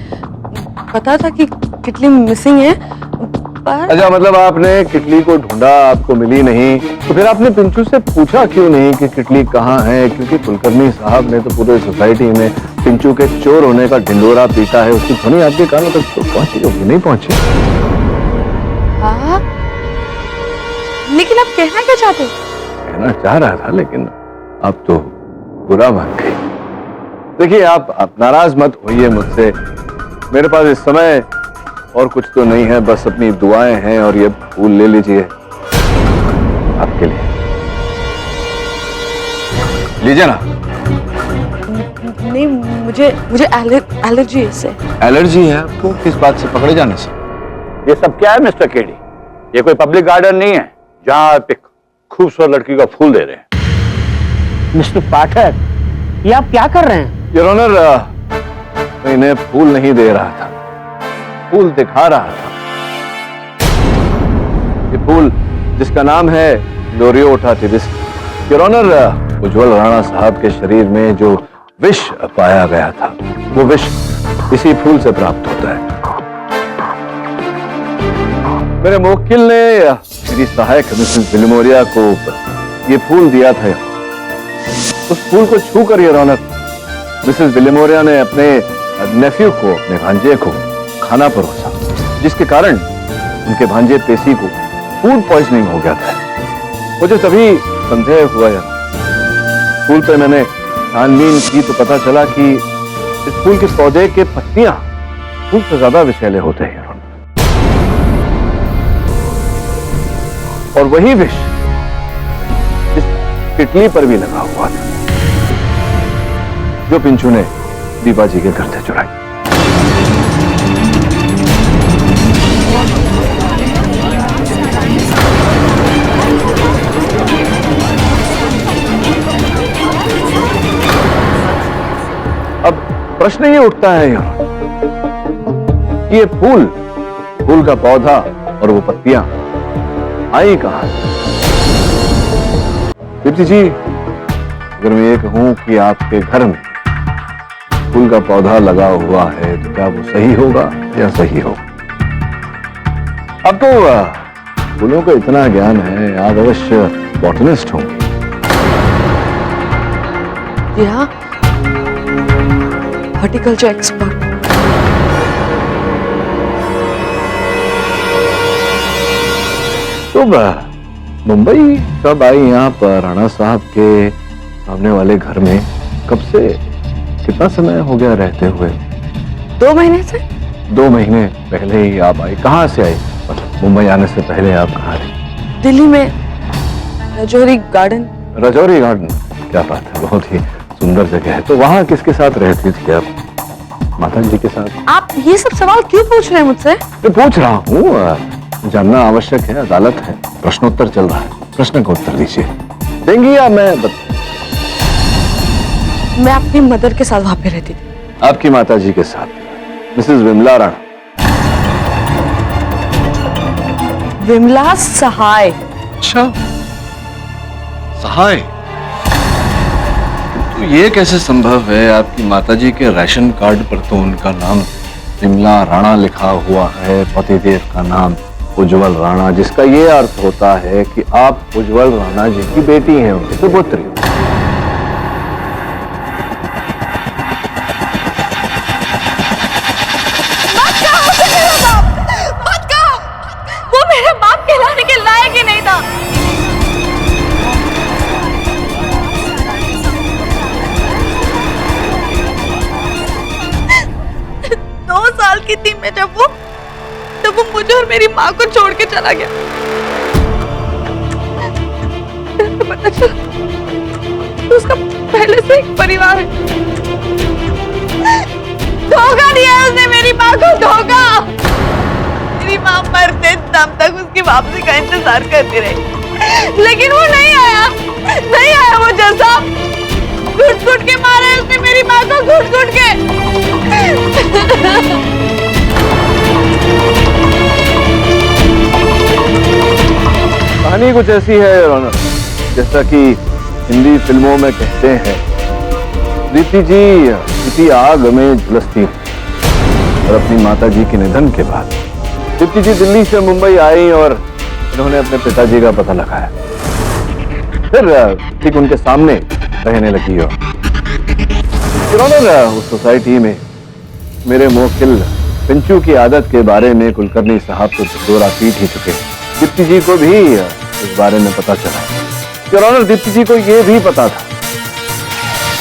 पता था कि किटली मिसिंग है, पर... अच्छा, मतलब आपने किटली को ढूंढा, आपको मिली नहीं, तो फिर आपने पिंचू से पूछा क्यों नहीं कि किटली कहाँ है? क्योंकि कुलकर्णी साहब ने तो पूरे सोसाइटी में पिंचू के चोर होने का ढिंडोरा पीटा है, उसकी ध्वनि आपके कानों तक तो पहुंची होगी, नहीं पहुंची? हाँ, लेकिन आप कहना क्या चाहते? कहना चाह रहा था, लेकिन आप तो बुरा मान गई। देखिए, आप नाराज मत होइए मुझसे। मेरे पास इस समय और कुछ तो नहीं है, बस अपनी दुआएं हैं, और ये फूल ले लीजिए आपके लिए। लीजिए ना। नहीं, मुझे एलर्जी है इससे। एलर्जी है आपको? किस बात से? पकड़े जाने से? ये सब क्या है मिस्टर केडी? ये कोई पब्लिक गार्डन नहीं है जहां आप एक खूबसूरत लड़की को फूल दे रहे हैं। मिस्टर पाठक, ये आप क्या कर रहे हैं? योर ऑनर, मैं इन्हें फूल नहीं दे रहा था, फूल दिखा रहा था। ये फूल जिसका नाम है लोरियोटा टिबिस। योर ऑनर, उज्जवल राणा साहब के शरीर में जो विष पाया गया था, वो विष इसी फूल से प्राप्त होता है। मेरे मुवक्किल ने मेरी सहायक मिसेस विलिमोरिया को ये फूल दिया था। उस फूल को छूकर योर ऑनर, मिसेस विलिमोरिया ने अपने नेफ्यू को, अपने भांजे को खाना परोसा, जिसके कारण उनके भांजे पेशी को फूड पॉइजनिंग हो गया था। मुझे तभी संदेह हुआ यार, फूल पे मैंने छानबीन की तो पता चला कि इस फूल के पौधे के पत्तियां फूल से ज्यादा विषैले होते हैं, और वही विष इस किटली पर भी लगा हुआ था जो पिंचू ने दीपा जी के घर से चुराई। अब प्रश्न ये उठता है यहाँ, ये फूल का पौधा और वो पत्तियां आई कहां? दीप्ति जी, अगर मैं ये कहूं कि आपके घर में फूल का पौधा लगा हुआ है तो क्या वो सही होगा या सही होगा? अब तो फूलों का इतना ज्ञान है, आप अवश्य बॉटनिस्ट होंगे। जी हाँ, हॉर्टिकल्चर एक्सपर्ट। तो मुंबई कब आई यहाँ पर राणा साहब के सामने वाले घर में? कब से, कितना समय हो गया रहते हुए? 2 महीने से। 2 महीने पहले ही आप आई। कहाँ से आई? मुंबई आने से पहले आप कहाँ रही? दिल्ली में रजौरी गार्डन। रजौरी गार्डन, क्या बात है, बहुत ही सुंदर जगह है। तो वहाँ किसके साथ रहती थी आप? माता जी के साथ? आप ये सब सवाल क्यों पूछ रहे हैं मुझसे? मैं पूछ रहा हूँ, जानना आवश्यक है, अदालत है, प्रश्नोत्तर चल रहा है, प्रश्न का उत्तर दीजिए। देंगी या मैं मैं अपनी मदर के साथ वहां पे रहती थी। आपकी माता जी के साथ, मिसेस विमला राणा। विमला सहाय। अच्छा, सहाय। तो ये कैसे संभव है? आपकी माताजी के राशन कार्ड पर तो उनका नाम विमला राणा लिखा हुआ है, पतिदेव का नाम उज्जवल राणा, जिसका ये अर्थ होता है कि आप उज्जवल राणा जी की बेटी हैं, उनकी सुपुत्री। वो मेरे बाप कहलाने के लायक ही नहीं था। दो साल की थी मैं जब वो मुझे और मेरी माँ को छोड़ के चला गया। तो पता चला तो उसका पहले से एक परिवार है। धोखा दिया है उसने मेरी माँ को, धोखा। मेरी माँ मरते दम तक उसकी वापसी का इंतजार करती रही, लेकिन वो नहीं आया वो जैसा। घुट-घुट के मारा है उसने मेरी माँ को, घुट-घुट के। कहानी कुछ ऐसी है योर ऑनर, जैसा कि हिंदी फिल्मों में कहते हैं, दीप्ति जी किसी आग में झुलसती और अपनी माताजी के निधन के बाद दीप्ति जी दिल्ली से मुंबई आई और इन्होंने अपने पिताजी का पता लगाया, फिर ठीक उनके सामने रहने लगी। योर ऑनर, उस सोसाइटी में मेरे मुवक्किल पिंचू की आदत के बारे में कुलकर्णी साहब तो दौरा पीट ही चुके हैं। दीप्ति जी को भी इस बारे में पता चला। योर ऑनर, दीप्ति जी को यह भी पता था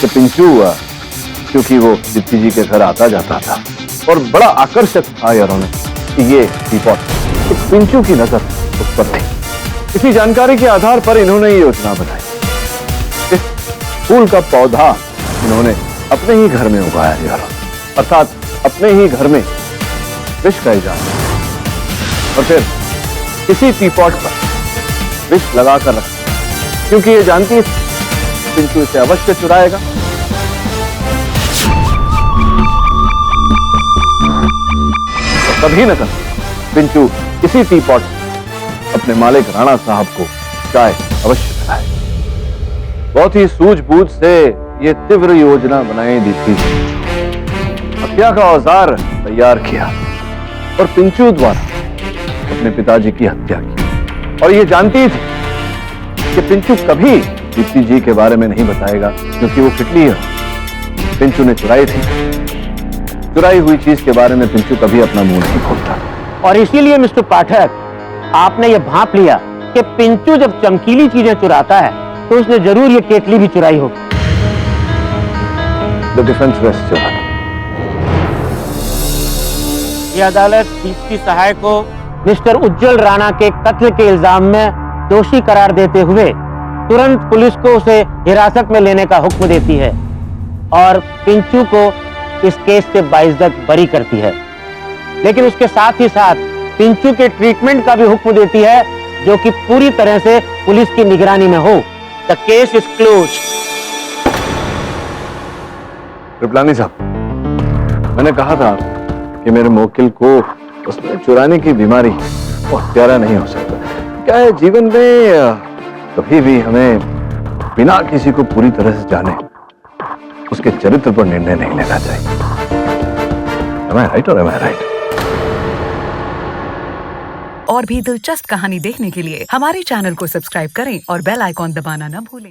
कि पिंचू, क्योंकि वो दीप्ति जी के घर आता जाता था और बड़ा आकर्षक था योर ऑनर कि ये टीपॉट, तो पिंचू की नजर उस पर थी। इसी जानकारी के आधार पर इन्होंने ये योजना बनाई। इस फूल का पौधा इन्होंने अपने ही घर में उगाया योर ऑनर, अर्थात अपने ही घर में विष का इजाद, और फिर इसी टीपॉट पर विष लगाकर रखा, क्योंकि ये जानती है पिंचू इसे अवश्य चुराएगा। और कभी न कभी पिंचू इसी टीपॉट से अपने मालिक राणा साहब को चाय अवश्य पिलाएगा। बहुत ही सूझबूझ से ये तीव्र योजना बनाई दीप्ति जी। हत्या का औजार तैयार किया और पिंचू द्वारा अपने पिताजी की हत्या की, और ये जानती थी कि पिंचू कभी दीप्ति जी के बारे में नहीं बताएगा, क्योंकि वो किटली है, पिंचू ने चुराई थी। चुराई हुई चीज के बारे में पिंचू कभी अपना मुंह नहीं खोलता। और इसीलिए मिस्टर पाठक, आपने ये भांप लिया कि पिंचू जब चमकीली चीजें चुराता है तो उसने जरूर ये केतली भी चुराई होगी। The defence rest your honour. ये अदालत दीप्ति सहाय को मिस्टर उज्जवल राणा के कत्ल के इल्जाम में दोषी करार देते हुए तुरंत पुलिस को उसे हिरासत में लेने का हुक्म देती है और पिंचू को इस केस से बाइज्जत बरी करती है, लेकिन उसके साथ ही साथ पिंचू के ट्रीटमेंट का भी हुक्म देती है, जो कि पूरी तरह से पुलिस की निगरानी में हो। The case is close. Kripalani साहब, मैंने कहा था कि मेरे मुवक्किल को उसमें चुराने की बीमारी वो हत्यारा नहीं हो सकता। क्या है, जीवन में कभी भी हमें बिना किसी को पूरी तरह से जाने उसके चरित्र पर निर्णय नहीं लेना चाहिए। Am I right or am I right? और भी दिलचस्प कहानी देखने के लिए हमारे चैनल को सब्सक्राइब करें और बेल आइकॉन दबाना न भूलें।